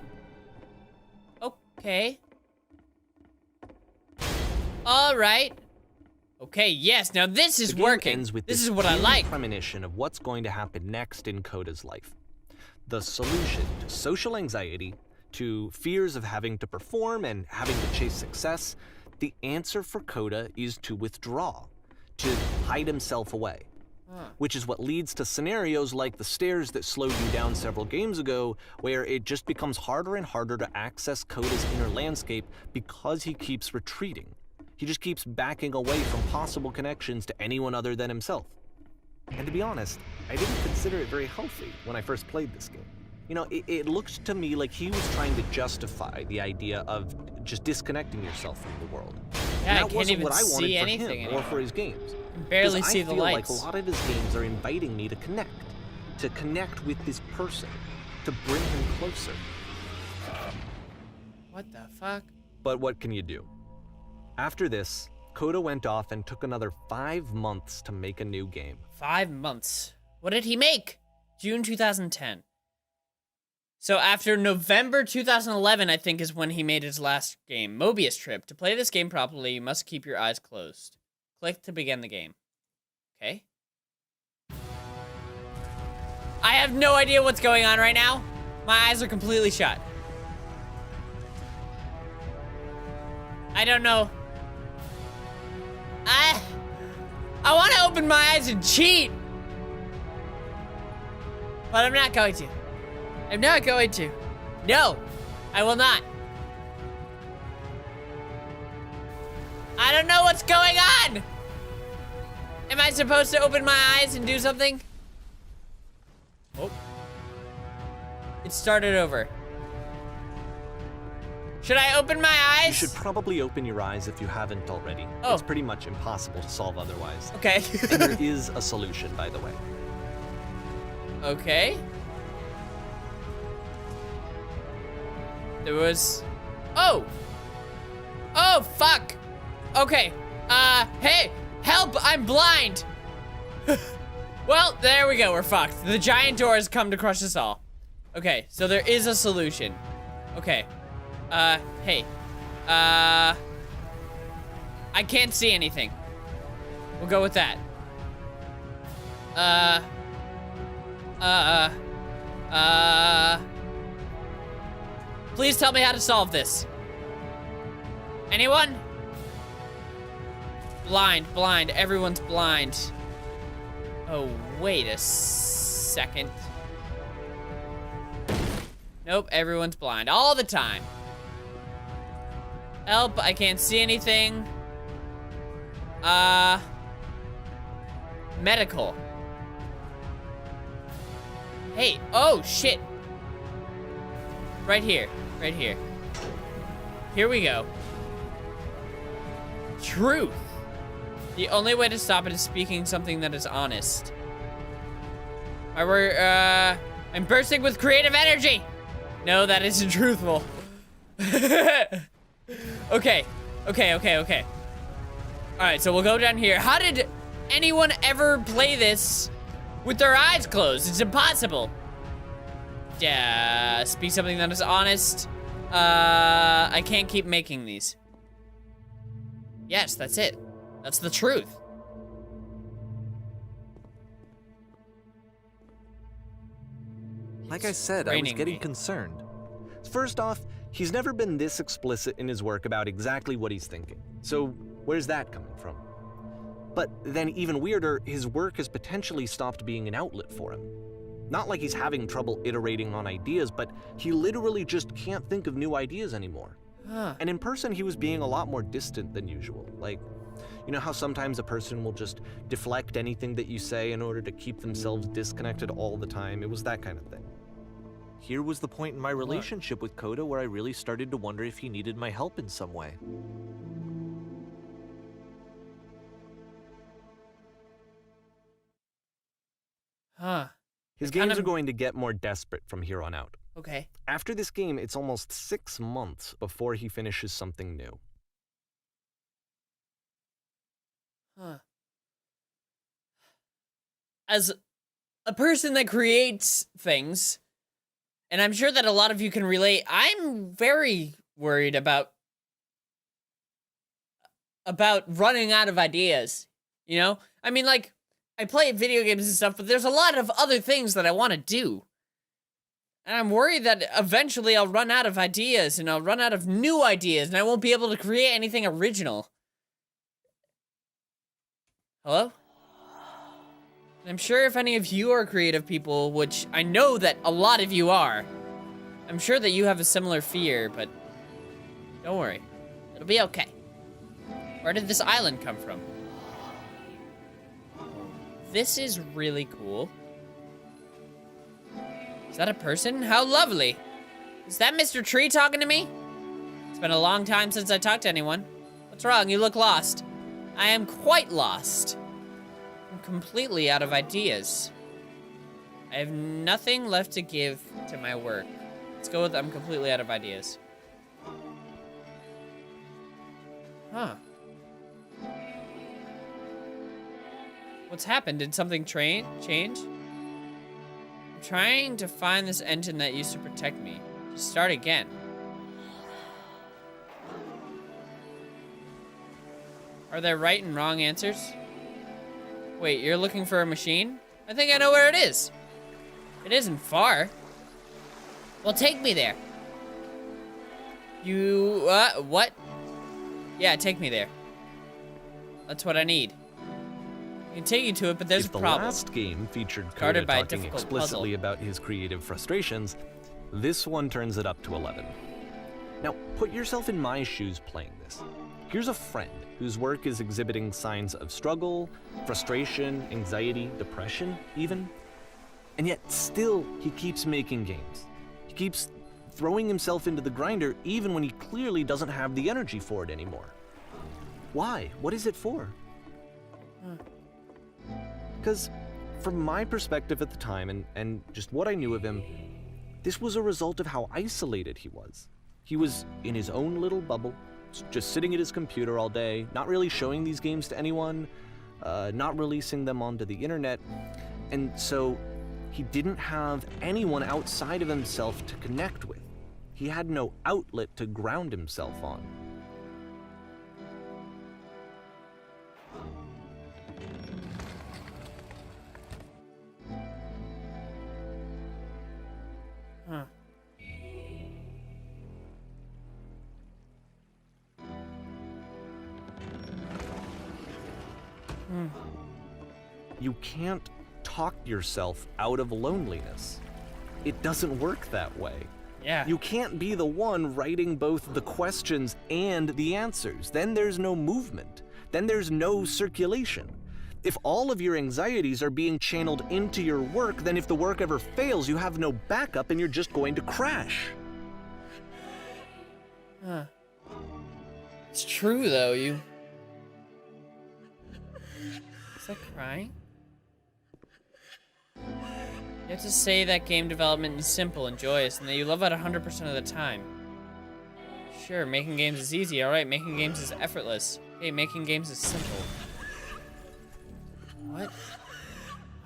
Okay. All right. Okay, yes, now this is working. This is what I like. Premonition of what's going to happen next in Koda's life. The solution to social anxiety, to fears of having to perform and having to chase success, the answer for Koda is to withdraw, to hide himself away. Which is what leads to scenarios like the stairs that slowed you down several games ago, where it just becomes harder and harder to access Koda's inner landscape because he keeps retreating. He just keeps backing away from possible connections to anyone other than himself. And to be honest, I didn't consider it very healthy when I first played this game. You know, it looked to me like he was trying to justify the idea of just disconnecting yourself from the world. Yeah, and that wasn't what I wanted for him anymore. or for his games. Barely see the lights. I feel like a lot of his games are inviting me to connect with this person, to bring him closer. What the fuck? But what can you do? After this, Koda went off and took another 5 months to make a new game. 5 months. What did he make? June 2010. So after November 2011, I think, is when he made his last game, Mobius Trip. To play this game properly, you must keep your eyes closed. Click to begin the game. Okay. I have no idea what's going on right now. My eyes are completely shut. I don't know. I want to open my eyes and cheat. But I'm not going to. I'm not going to. No, I will not. I don't know what's going on. Am I supposed to open my eyes and do something? Oh. It started over. Should I open my eyes? You should probably open your eyes if you haven't already. Oh. It's pretty much impossible to solve otherwise. Okay. And there is a solution, by the way. Okay. There was... Oh! Oh, fuck! Okay. Hey! Help! I'm blind! Well, there we go. We're fucked. The giant door has come to crush us all. Okay, so there is a solution. Okay. Hey. I can't see anything. We'll go with that. Please tell me how to solve this. Anyone? Blind. Everyone's blind. Oh, wait a second. Nope, everyone's blind all the time. Help, I can't see anything. Medical. Hey, oh shit. Right here, right here. Here we go. Truth. The only way to stop it is speaking something that is honest. I'm bursting with creative energy. No, that isn't truthful. Okay. All right, so we'll go down here. How did anyone ever play this with their eyes closed? It's impossible. Yeah, speak something that is honest. I can't keep making these. Yes, that's it. That's the truth. Like I said, I was getting concerned. First off, he's never been this explicit in his work about exactly what he's thinking. So where's that coming from? But then even weirder, his work has potentially stopped being an outlet for him. Not like he's having trouble iterating on ideas, but he literally just can't think of new ideas anymore. And in person, he was being a lot more distant than usual. Like, you know how sometimes a person will just deflect anything that you say in order to keep themselves disconnected all the time? It was that kind of thing. Here was the point in my relationship with Koda where I really started to wonder if he needed my help in some way. His games are going to get more desperate from here on out. Okay. After this game, it's almost 6 months before he finishes something new. As a person that creates things, and I'm sure that a lot of you can relate, I'm very worried about running out of ideas, you know? I mean, like, I play video games and stuff, but there's a lot of other things that I want to do. And I'm worried that eventually I'll run out of ideas, and I'll run out of new ideas, and I won't be able to create anything original. Hello? I'm sure if any of you are creative people, which I know that a lot of you are, I'm sure that you have a similar fear, but don't worry. It'll be okay. Where did this island come from? This is really cool. Is that a person? How lovely. Is that Mr. Tree talking to me? It's been a long time since I talked to anyone. What's wrong? You look lost. I am quite lost. I'm completely out of ideas. I have nothing left to give to my work. Let's go with I'm completely out of ideas. Huh. What's happened? Did something change? I'm trying to find this engine that used to protect me. Just start again. Are there right and wrong answers? Wait, you're looking for a machine? I think I know where it is. It isn't far. Well, take me there. You, what? Yeah, take me there. That's what I need. I can take you to it, but there's a problem. If the last game featured Koda talking explicitly about his creative frustrations, this one turns it up to 11. Now, put yourself in my shoes playing this. Here's a friend whose work is exhibiting signs of struggle, frustration, anxiety, depression, even. And yet, still, he keeps making games. He keeps throwing himself into the grinder even when he clearly doesn't have the energy for it anymore. Why? What is it for? Because from my perspective at the time and just what I knew of him, this was a result of how isolated he was. He was in his own little bubble, just sitting at his computer all day, not really showing these games to anyone, not releasing them onto the internet, and so he didn't have anyone outside of himself to connect with. He had no outlet to ground himself on. You can't talk yourself out of loneliness. It doesn't work that way. Yeah. You can't be the one writing both the questions and the answers. Then there's no movement. then there's no circulation. If all of your anxieties are being channeled into your work, then if the work ever fails, you have no backup and you're just going to crash. Huh. It's true, though. Is that crying? You have to say that game development is simple and joyous and that you love it 100% of the time. Sure, making games is easy. Alright, making games is effortless. Hey, making games is simple. What?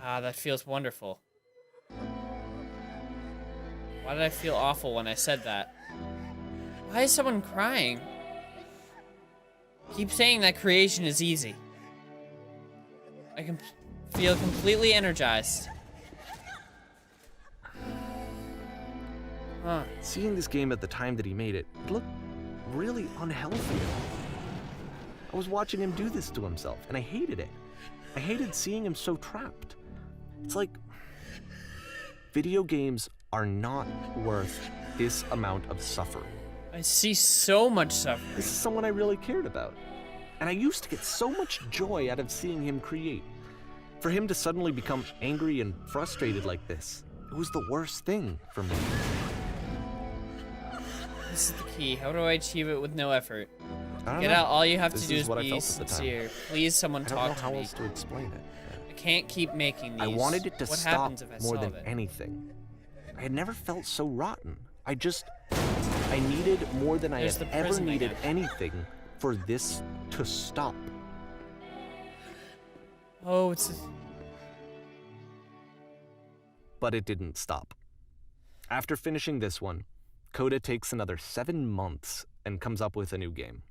Ah, that feels wonderful. Why did I feel awful when I said that? Why is someone crying? Keep saying that creation is easy. I can feel completely energized. Huh. Seeing this game at the time that he made it, it looked really unhealthy. I was watching him do this to himself, and I hated it. I hated seeing him so trapped. It's like, video games are not worth this amount of suffering. I see so much suffering. This is someone I really cared about. And I used to get so much joy out of seeing him create. For him to suddenly become angry and frustrated like this, it was the worst thing for me. This is the key. How do I achieve it with no effort? I Get don't know. out. All you have This to do is is what I be felt at the time. sincere. Please, someone I don't talk know to how me. else to explain it. I can't keep making these. I wanted it to what stop happens if I more solve than it? anything. I had never felt so rotten. I needed more than There's I had the ever prison needed again. anything for this to stop. Oh, it's. But it didn't stop. After finishing this one, Koda takes another 7 months and comes up with a new game.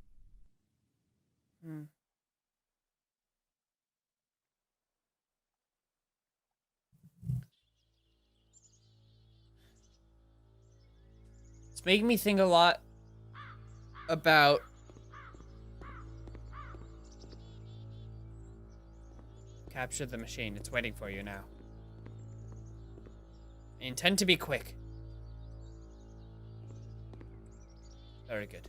It's making me think a lot about capture the machine. It's waiting for you now. I intend to be quick. Very good.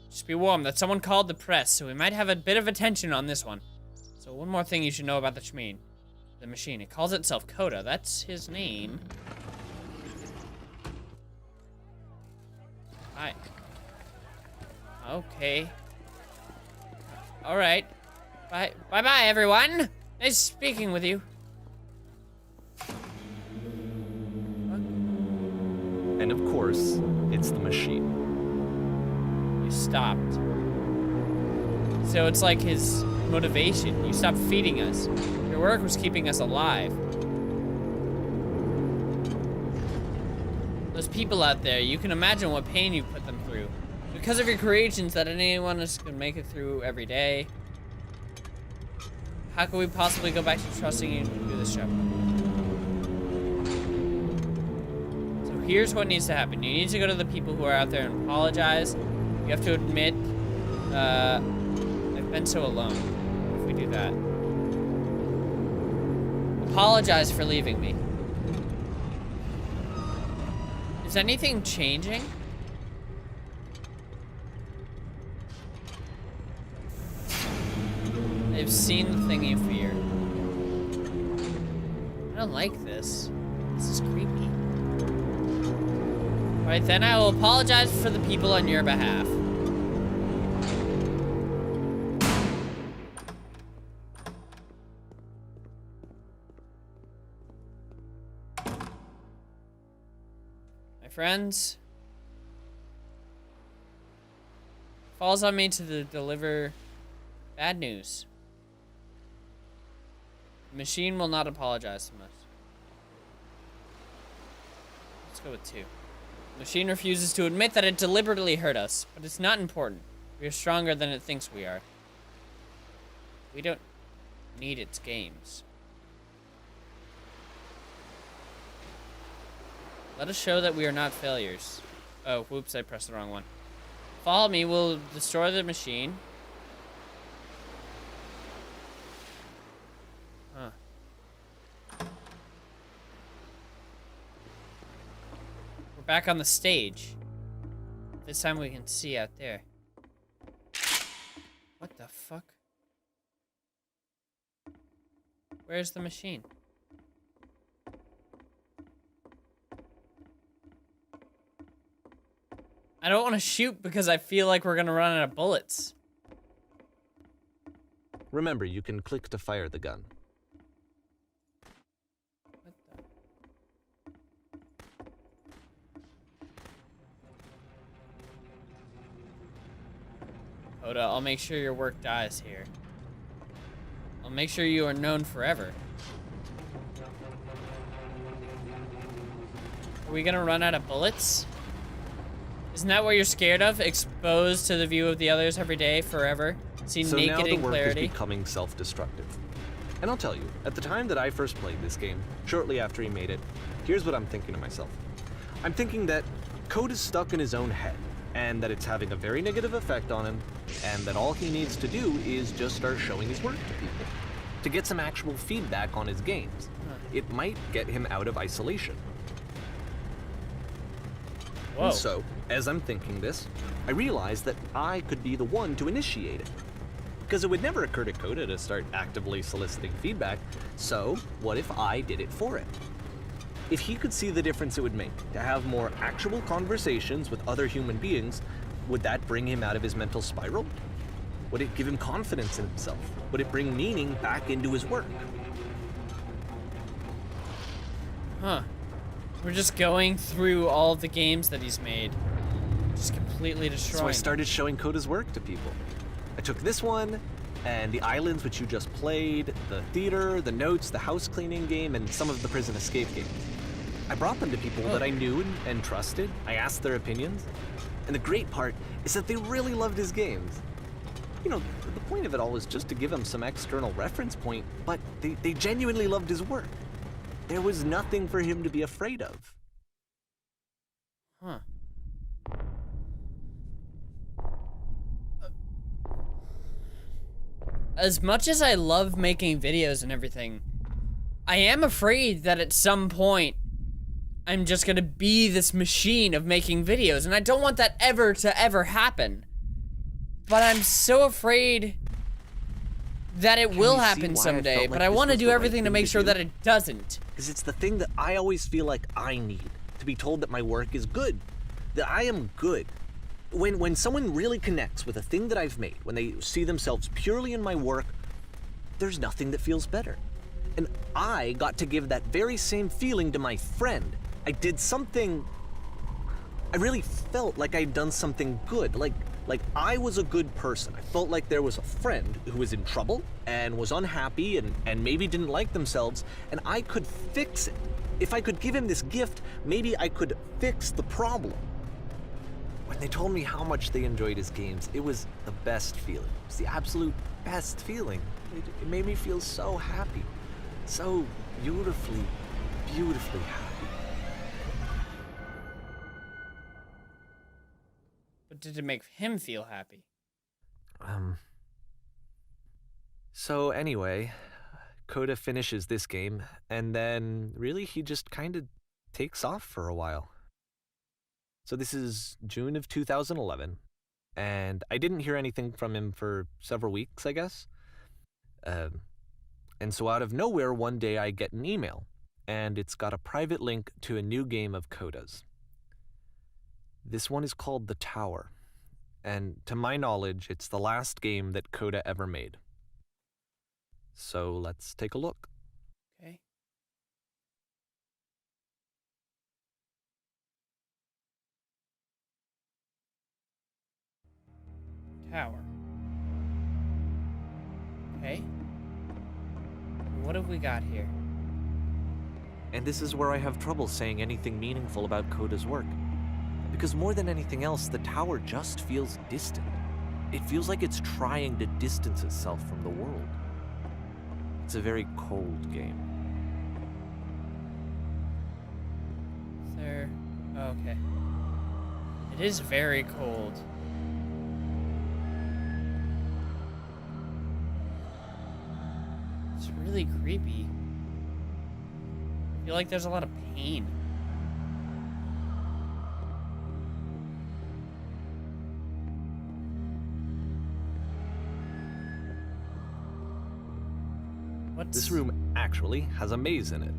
Just be warned that someone called the press, so we might have a bit of attention on this one. So one more thing you should know about the machine. The machine. It calls itself Koda. That's his name. Hi. Okay. Alright. Bye-bye, everyone. Nice speaking with you. And of course, it's the machine. You stopped. So it's like his motivation. You stopped feeding us. Your work was keeping us alive. Those people out there, you can imagine what pain you put them through. Because of your creations that anyone else can make it through every day. How can we possibly go back to trusting you to do this job? So here's what needs to happen. You need to go to the people who are out there and apologize. You have to admit, I've been so alone. What if we do that? Apologize for leaving me. Is anything changing? I've seen the thing you fear. I don't like this. This is creepy. Alright, then I will apologize for the people on your behalf. My friends, falls on me to deliver bad news. The machine will not apologize to us. Let's go with 2. The machine refuses to admit that it deliberately hurt us, but it's not important. We are stronger than it thinks we are. We don't need its games. Let us show that we are not failures. Oh, whoops, I pressed the wrong one. Follow me, we'll destroy the machine. Huh. We're back on the stage. This time we can see out there. Where's the machine? I don't want to shoot because I feel like we're gonna run out of bullets. Remember, you can click to fire the gun. What the? Koda, I'll make sure your work dies here. I'll make sure you are known forever. Are we gonna run out of bullets? Isn't that what you're scared of? Exposed to the view of the others every day, forever? See So naked now the in work clarity? is becoming self-destructive. And I'll tell you, at the time that I first played this game, shortly after he made it, here's what I'm thinking to myself. I'm thinking that Code is stuck in his own head, and that it's having a very negative effect on him, and that all he needs to do is just start showing his work to people, to get some actual feedback on his games. It might get him out of isolation. Whoa. And so, as I'm thinking this, I realized that I could be the one to initiate it. Because it would never occur to Koda to start actively soliciting feedback, so what if I did it for him? If he could see the difference it would make to have more actual conversations with other human beings, would that bring him out of his mental spiral? Would it give him confidence in himself? Would it bring meaning back into his work? Huh. We're just going through all of the games that he's made. Just completely destroying So I them. started showing Koda's work to people. I took this one, and the islands which you just played, the theater, the notes, the house cleaning game, and some of the prison escape games. I brought them to people that I knew and trusted. I asked their opinions. And the great part is that they really loved his games. You know, the point of it all was just to give him some external reference point, but they genuinely loved his work. There was nothing for him to be afraid of. Huh. As much as I love making videos and everything, I am afraid that at some point I'm just gonna be this machine of making videos, and I don't want that ever to ever happen. But I'm so afraid that it will you see happen why I someday, felt but like I this want to was do the right everything to thing make to sure do? that it doesn't. Because it's the thing that I always feel like I need, to be told that my work is good, that I am good. When someone really connects with a thing that I've made, when they see themselves purely in my work, there's nothing that feels better. And I got to give that very same feeling to my friend. I did something, I really felt like I'd done something good, like I was a good person. I felt like there was a friend who was in trouble and was unhappy and maybe didn't like themselves, and I could fix it. If I could give him this gift, maybe I could fix the problem. When they told me how much they enjoyed his games, it was the best feeling. It was the absolute best feeling. It made me feel so happy. So beautifully, beautifully happy. But did it make him feel happy? So anyway, Koda finishes this game, and then really he just kind of takes off for a while. So this is June of 2011, and I didn't hear anything from him for several weeks, I guess. And so out of nowhere, one day I get an email, and it's got a private link to a new game of Koda's. This one is called The Tower, and to my knowledge, it's the last game that Koda ever made. So let's take a look. Okay. Tower. Okay. What have we got here? And this is where I have trouble saying anything meaningful about Koda's work. Because more than anything else, the tower just feels distant. It feels like it's trying to distance itself from the world. It's a very cold game. Is there... Oh, okay. It is very cold. It's really creepy. I feel like there's a lot of pain. What's... This room actually has a maze in it.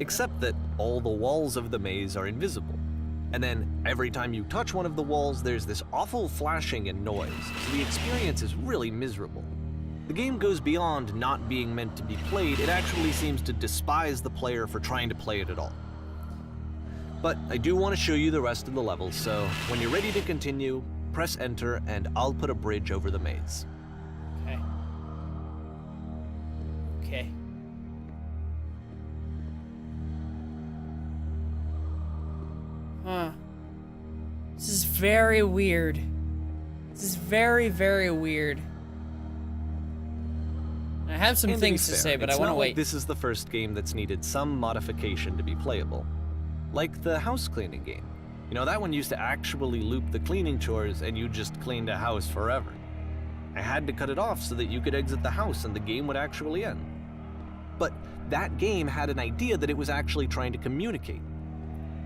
Except that all the walls of the maze are invisible. And then every time you touch one of the walls, there's this awful flashing and noise, so the experience is really miserable. The game goes beyond not being meant to be played, it actually seems to despise the player for trying to play it at all. But I do want to show you the rest of the levels, so when you're ready to continue, press enter and I'll put a bridge over the maze. Okay. Okay. Huh. This is very weird. This is very, very weird. I have some And things be to fair, say, but I it's want to not wait. like this is the first game that's needed some modification to be playable. Like the house cleaning game. You know, that one used to actually loop the cleaning chores and you just cleaned a house forever. I had to cut it off so that you could exit the house and the game would actually end. But that game had an idea that it was actually trying to communicate.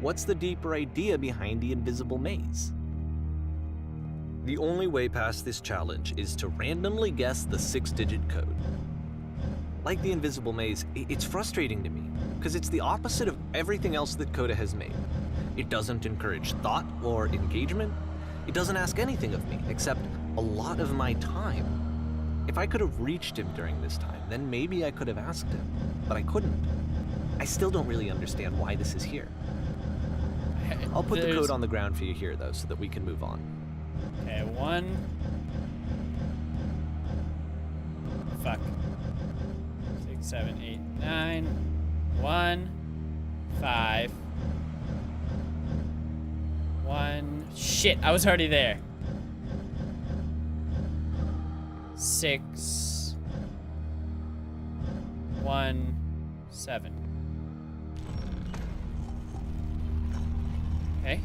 What's the deeper idea behind the invisible maze? The only way past this challenge is to randomly guess the 6-digit code. Like the invisible maze, it's frustrating to me, because it's the opposite of everything else that Koda has made. It doesn't encourage thought or engagement. It doesn't ask anything of me, except a lot of my time. If I could have reached him during this time, then maybe I could have asked him, but I couldn't. I still don't really understand why this is here. I'll put the code on the ground for you here, though, so that we can move on. Okay, 1. Fuck. 6, 7, 8, 9. 1, 5. 1. Shit, I was already there. 6. 1, 7. Okay.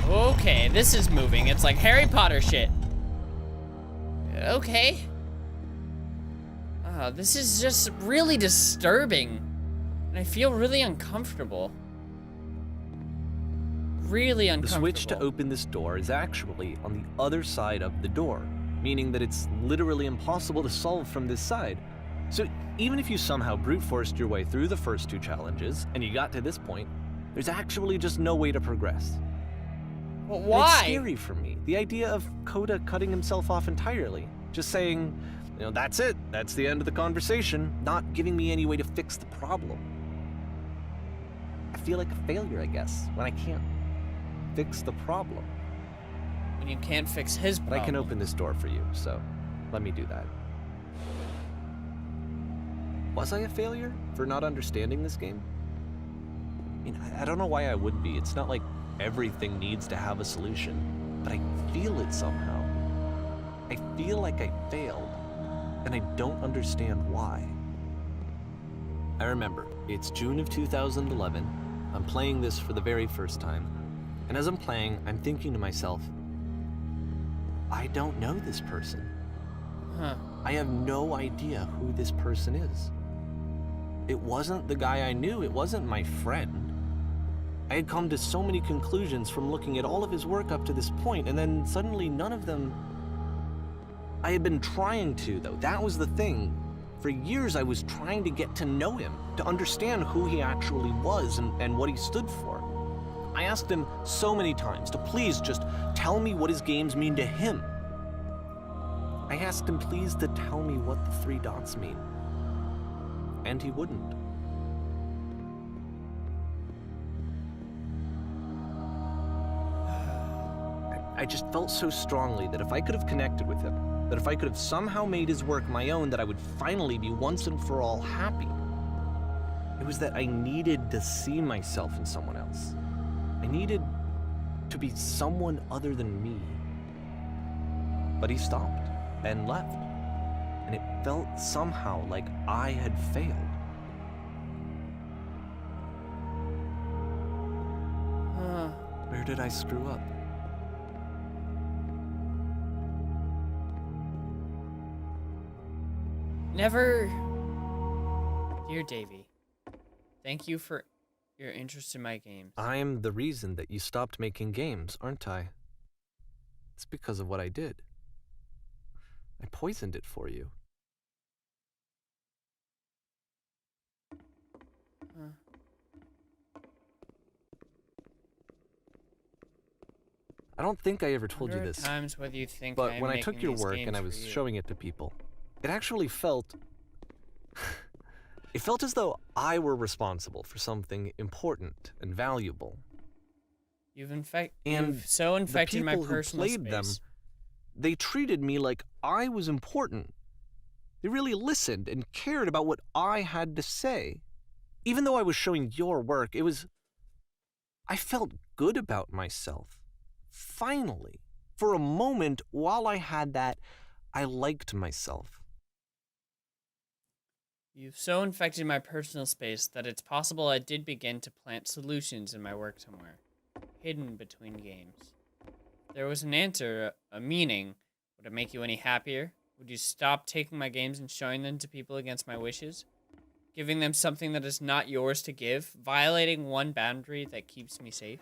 Okay, this is moving. It's like Harry Potter shit. Okay. This is just really disturbing. And I feel really uncomfortable. Really The uncomfortable. switch to open this door is actually on the other side of the door, meaning that it's literally impossible to solve from this side. So even if you somehow brute forced your way through the first 2 challenges, and you got to this point, there's actually just no way to progress. Well, And why? it's scary for me, the idea of Koda cutting himself off entirely, just saying, you know, that's it, that's the end of the conversation, not giving me any way to fix the problem. I feel like a failure, I guess, when I can't fix the problem. When you can't fix his problem. But I can open this door for you, so let me do that. Was I a failure for not understanding this game? I mean, I don't know why I would be. It's not like everything needs to have a solution, but I feel it somehow. I feel like I failed, and I don't understand why. I remember, it's June of 2011. I'm playing this for the very first time, and as I'm playing, I'm thinking to myself, I don't know this person. Huh. I have no idea who this person is. It wasn't the guy I knew, it wasn't my friend. I had come to so many conclusions from looking at all of his work up to this point, and then suddenly none of them... I had been trying to, though. That was the thing. For years I was trying to get to know him, to understand who he actually was and what he stood for. I asked him so many times to please just tell me what his games mean to him. I asked him please to tell me what the 3 dots mean. And he wouldn't. I just felt so strongly that if I could have connected with him, that if I could have somehow made his work my own, that I would finally be once and for all happy. It was that I needed to see myself in someone else. I needed to be someone other than me. But he stopped and left. And it felt somehow like I had failed. Where did I screw up? Never... Dear Davey, thank you for your interest in my games. I'm the reason that you stopped making games, aren't I? It's because of what I did. I poisoned it for you. I don't think I ever told you this, Times whether you think but when I took your work and I was showing it to people, it actually felt... it felt as though I were responsible for something important and valuable. You've so infected my personal the people who played space. them, they treated me like I was important. They really listened and cared about what I had to say. Even though I was showing your work, I felt good about myself. Finally, for a moment, while I had that, I liked myself. You've so infected my personal space that it's possible I did begin to plant solutions in my work somewhere, hidden between games. If there was an answer, a meaning. Would it make you any happier? Would you stop taking my games and showing them to people against my wishes? Giving them something that is not yours to give? Violating one boundary that keeps me safe?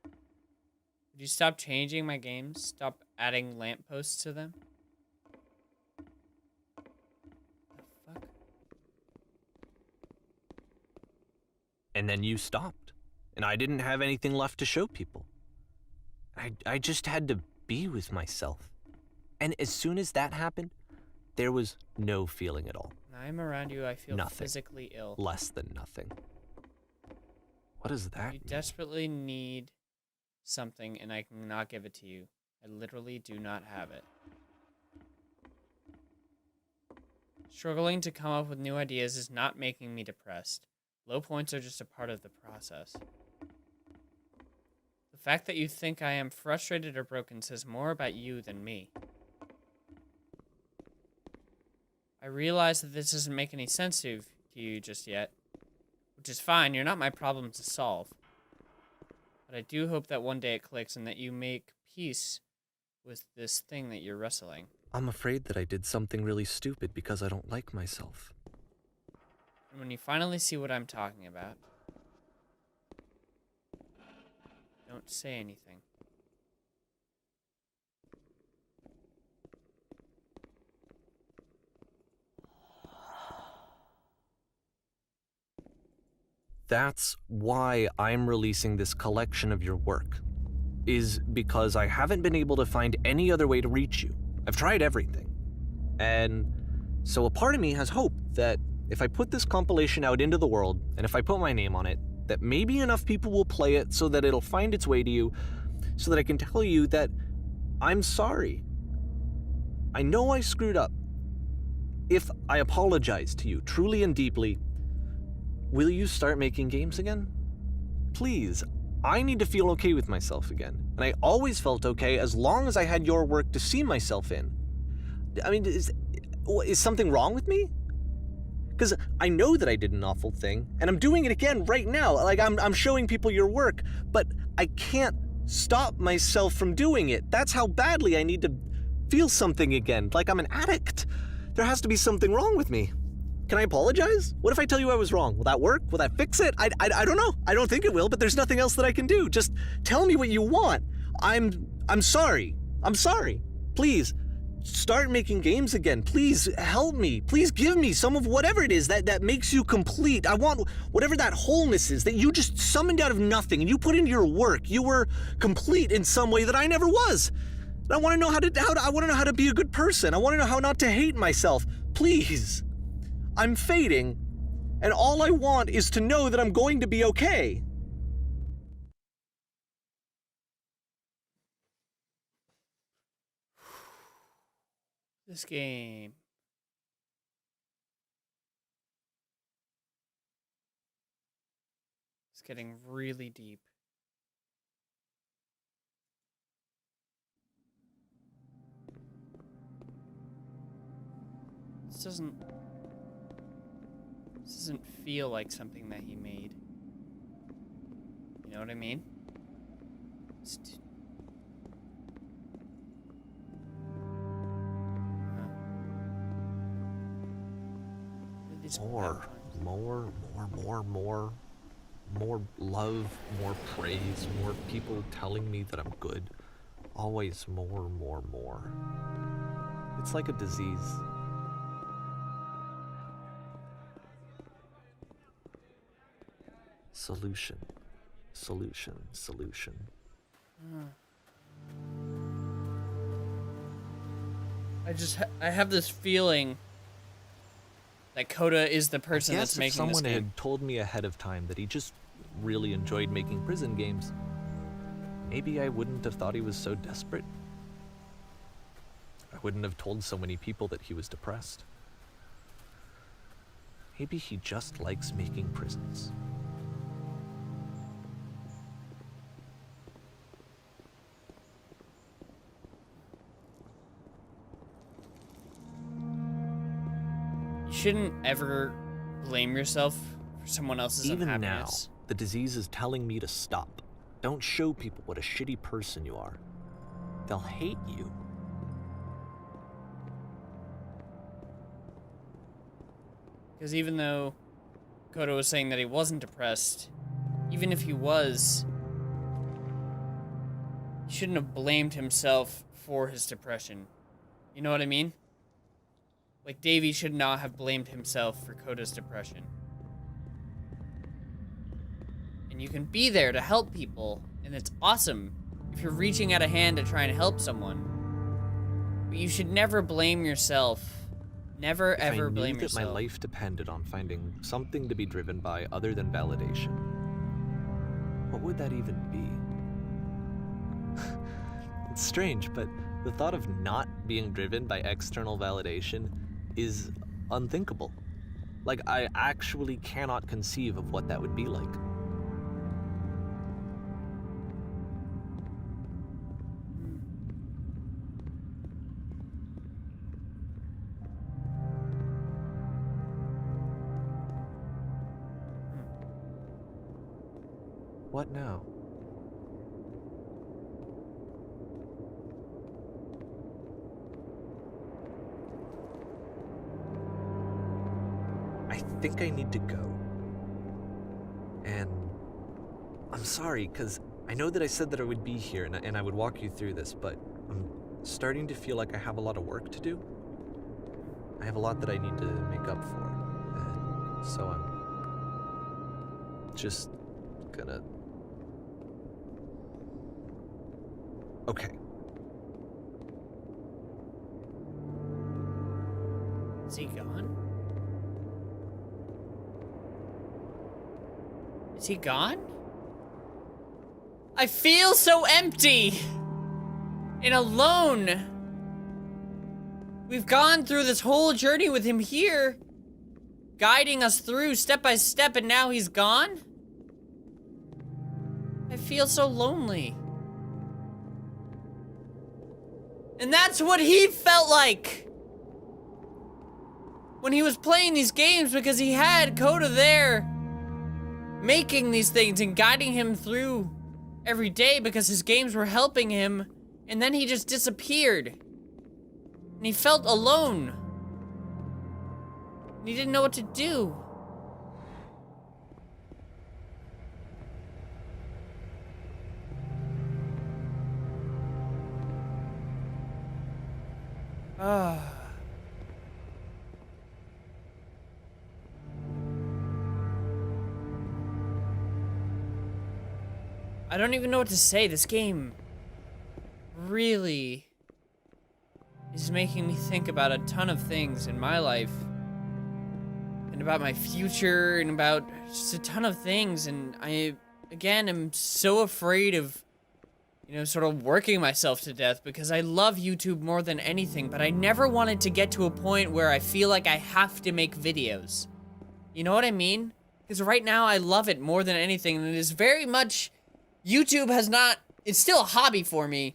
Would you stop changing my games? Stop adding lampposts to them? The fuck? And then you stopped, and I didn't have anything left to show people. I just had to be with myself. And as soon as that happened, there was no feeling at all. When I'm around you, I feel Nothing. physically ill. Less than nothing. What does that You mean? desperately need something, and I cannot give it to you. I literally do not have it. Struggling to come up with new ideas is not making me depressed. Low points are just a part of the process. The fact that you think I am frustrated or broken says more about you than me. I realize that this doesn't make any sense to you just yet, which is fine. You're not my problem to solve. But I do hope that one day it clicks and that you make peace with this thing that you're wrestling. I'm afraid that I did something really stupid because I don't like myself. And when you finally see what I'm talking about, don't say anything. That's why I'm releasing this collection of your work, is because I haven't been able to find any other way to reach you. I've tried everything. And so a part of me has hope that if I put this compilation out into the world, and if I put my name on it, that maybe enough people will play it so that it'll find its way to you, so that I can tell you that I'm sorry. I know I screwed up. If I apologize to you truly and deeply, will you start making games again? Please, I need to feel okay with myself again. And I always felt okay as long as I had your work to see myself in. I mean, is something wrong with me? Because I know that I did an awful thing, and I'm doing it again right now. Like, I'm showing people your work, but I can't stop myself from doing it. That's how badly I need to feel something again, like I'm an addict. There has to be something wrong with me. Can I apologize? What if I tell you I was wrong? Will that work? Will that fix it? I don't know. I don't think it will, but there's nothing else that I can do. Just tell me what you want. I'm sorry. I'm sorry. Please, start making games again. Please help me. Please give me some of whatever it is that makes you complete. I want whatever that wholeness is that you just summoned out of nothing and you put into your work. You were complete in some way that I never was. And I want to know how to be a good person. I want to know how not to hate myself. Please. I'm fading, and all I want is to know that I'm going to be okay. This game. It's getting really deep. This doesn't feel like something that he made. You know what I mean? More love, more praise, more people telling me that I'm good. always more. It's like a disease. Solution. I have this feeling that Koda is the person that's making this game. If someone had told me ahead of time that he just really enjoyed making prison games, maybe I wouldn't have thought he was so desperate. I wouldn't have told so many people that he was depressed. Maybe he just likes making prisons. You shouldn't ever blame yourself for someone else's Even now, unhappiness. the disease is telling me to stop. Don't show people what a shitty person you are. They'll hate you. Because even though Koda was saying that he wasn't depressed, even if he was, he shouldn't have blamed himself for his depression. You know what I mean? Like, Davey should not have blamed himself for Koda's depression. And you can be there to help people, and it's awesome if you're reaching out a hand to try and help someone. But you should never blame yourself. Never ever blame yourself. If I knew that my life depended on finding something to be driven by other than validation, what would that even be? It's strange, but the thought of not being driven by external validation is unthinkable. Like, I actually cannot conceive of what that would be like. What now? I think I need to go. And I'm sorry, because I know that I said that I would be here and I would walk you through this, but I'm starting to feel like I have a lot of work to do. I have a lot that I need to make up for. And so I'm just gonna... Okay. Is he gone? Is he gone? I feel so empty and alone. We've gone through this whole journey with him here, guiding us through step by step, and now he's gone? I feel so lonely. And that's what he felt like when he was playing these games, because he had Koda there making these things and guiding him through every day because his games were helping him, and then he just disappeared. And he felt alone. And he didn't know what to do. I don't even know what to say. This game really is making me think about a ton of things in my life. And about my future, and about just a ton of things. And I, again, am so afraid of, you know, sort of working myself to death, because I love YouTube more than anything, but I never wanted to get to a point where I feel like I have to make videos. You know what I mean? Because right now I love it more than anything, and it is very much, YouTube has not, it's still a hobby for me,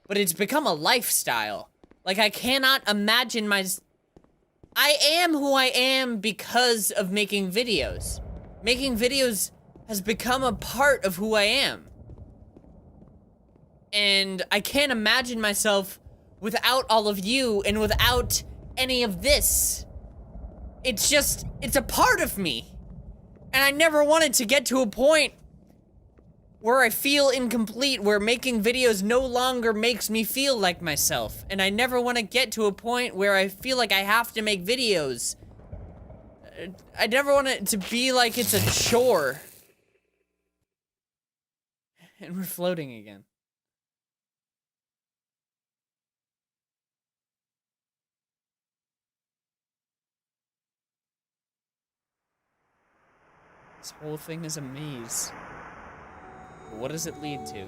but it's become a lifestyle. Like, I cannot imagine I am who I am because of making videos. Making videos has become a part of who I am. And I can't imagine myself without all of you and without any of this. It's just, it's a part of me. And I never wanted to get to a point where I feel incomplete, where making videos no longer makes me feel like myself. And I never want to get to a point where I feel like I have to make videos. I never want it to be like it's a chore. And we're floating again. This whole thing is a maze. But what does it lead to?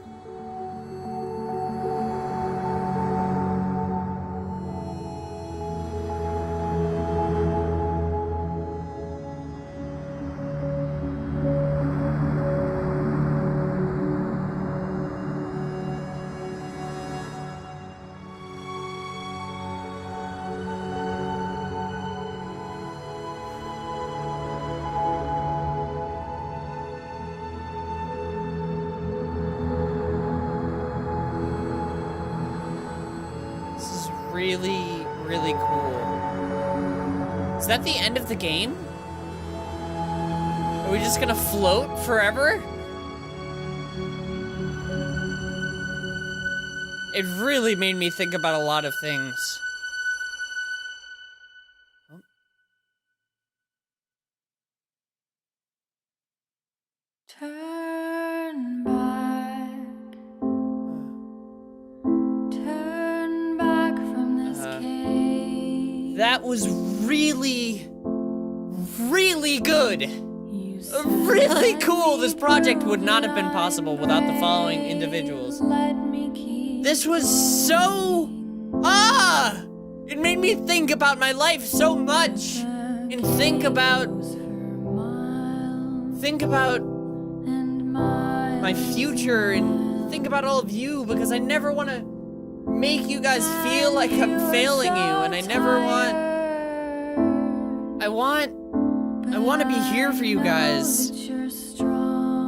Really, really cool. Is that the end of the game? Are we just gonna float forever? It really made me think about a lot of things. Oh. Turn back. Turn back from this cave. That was really, really good. You Really cool. This project would not have been possible without the following individuals. let me keep This was so... It made me think about my life so much. And think about and my future and think about all of you, because I never want to make you guys feel like I'm failing you, and I never want... I want to be here for you guys,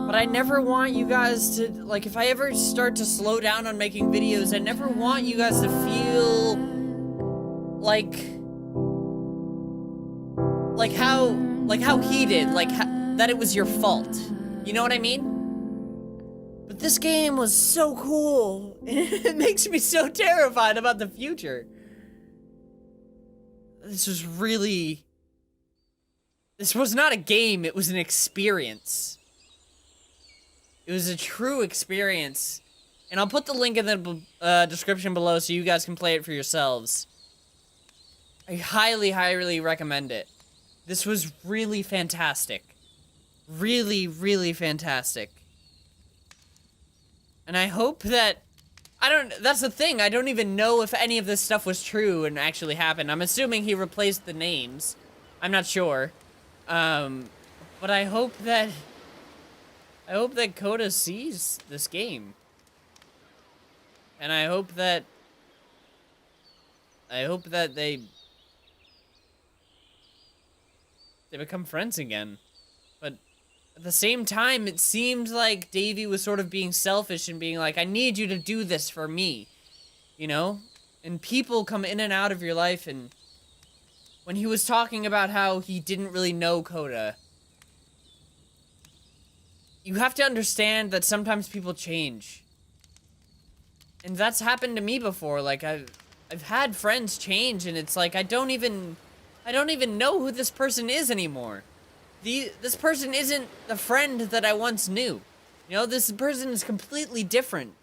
but I never want you guys to, like, if I ever start to slow down on making videos, I never want you guys to feel like how he did, that it was your fault. You know what I mean? But this game was so cool. It makes me so terrified about the future. This was not a game, it was an experience. It was a true experience. And I'll put the link in the description below so you guys can play it for yourselves. I highly, highly recommend it. This was really fantastic. Really, really fantastic. And I hope that... that's the thing, I don't even know if any of this stuff was true and actually happened. I'm assuming he replaced the names. I'm not sure. But I hope that Koda sees this game. And I hope that they become friends again. But at the same time, it seemed like Davey was sort of being selfish and being like, I need you to do this for me. You know? And people come in and out of your life, and when he was talking about how he didn't really know Koda, you have to understand that sometimes people change. And that's happened to me before. Like, I've had friends change, and it's like, I don't even know who this person is anymore. This person isn't the friend that I once knew. You know, this person is completely different.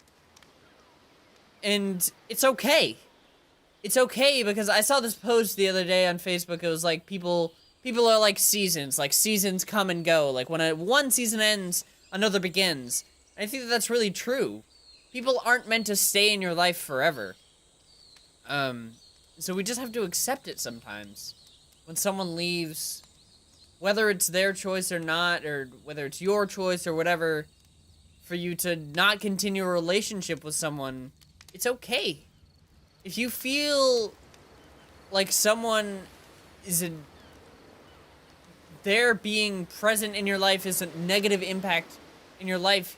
And it's okay. It's okay, because I saw this post the other day on Facebook. It was like, people are like seasons. Like, seasons come and go. Like, when one season ends, another begins. I think that's really true. People aren't meant to stay in your life forever. So we just have to accept it sometimes. When someone leaves, whether it's their choice or not, or whether it's your choice or whatever, for you to not continue a relationship with someone, it's okay. If you feel like someone their being present in your life is a negative impact in your life,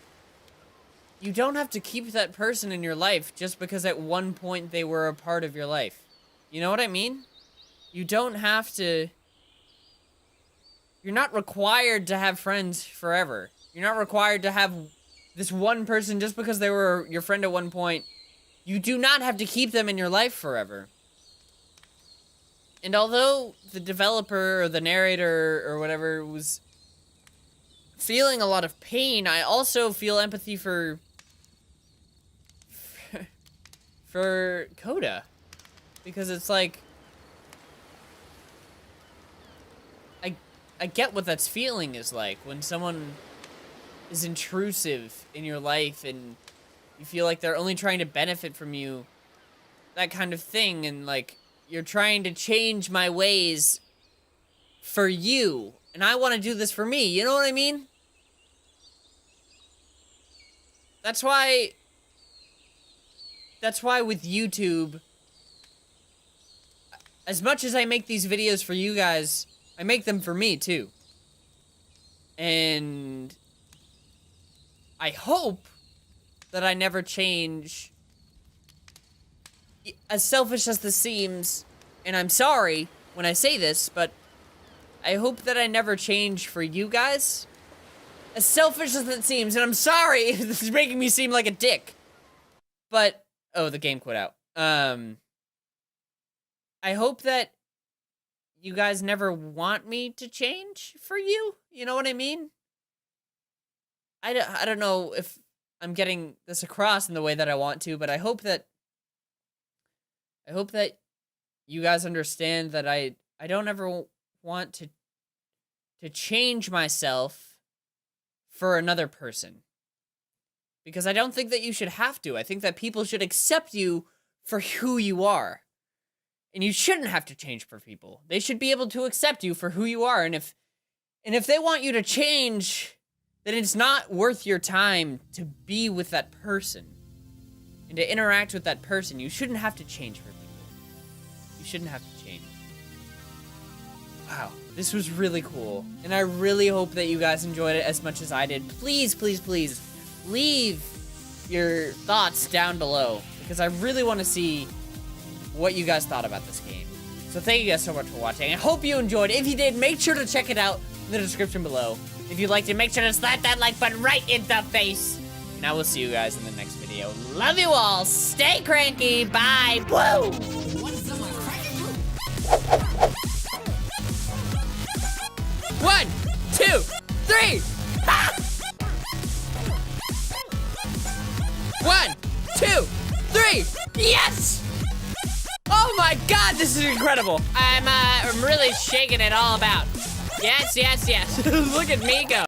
you don't have to keep that person in your life just because at one point they were a part of your life. You know what I mean? You don't have to... You're not required to have friends forever. You're not required to have this one person, just because they were your friend at one point, you do not have to keep them in your life forever. And although the developer or the narrator or whatever was feeling a lot of pain, I also feel empathy for Koda. Because it's like, I get what that's feeling is like when someone is intrusive in your life and you feel like they're only trying to benefit from you, that kind of thing, and like you're trying to change my ways for you, and I want to do this for me, you know what I mean? That's why with YouTube, as much as I make these videos for you guys, I make them for me too. And I hope that I never change. As selfish as this seems, and I'm sorry when I say this, but I hope that I never change for you guys. As selfish as it seems, and I'm sorry if this is making me seem like a dick. But, oh, the game quit out. I hope that you guys never want me to change for you. You know what I mean? I don't know if I'm getting this across in the way that I want to, but I hope that you guys understand that I don't ever want to change myself for another person. Because I don't think that you should have to. I think that people should accept you for who you are. And you shouldn't have to change for people. They should be able to accept you for who you are. And if they want you to change, then it's not worth your time to be with that person and to interact with that person. You shouldn't have to change for people. You shouldn't have to change. Wow, this was really cool. And I really hope that you guys enjoyed it as much as I did. Please, please, please, leave your thoughts down below, because I really want to see what you guys thought about this game. So thank you guys so much for watching. I hope you enjoyed. If you did, make sure to check it out in the description below. If you liked it, make sure to slap that like button right in the face. And I will see you guys in the next video. Love you all. Stay cranky. Bye. Woo! 1, 2, 3. Ha! 1, 2, 3. Yes! Oh my god, this is incredible. I'm really shaking it all about. Yes, yes, yes. Look at me go.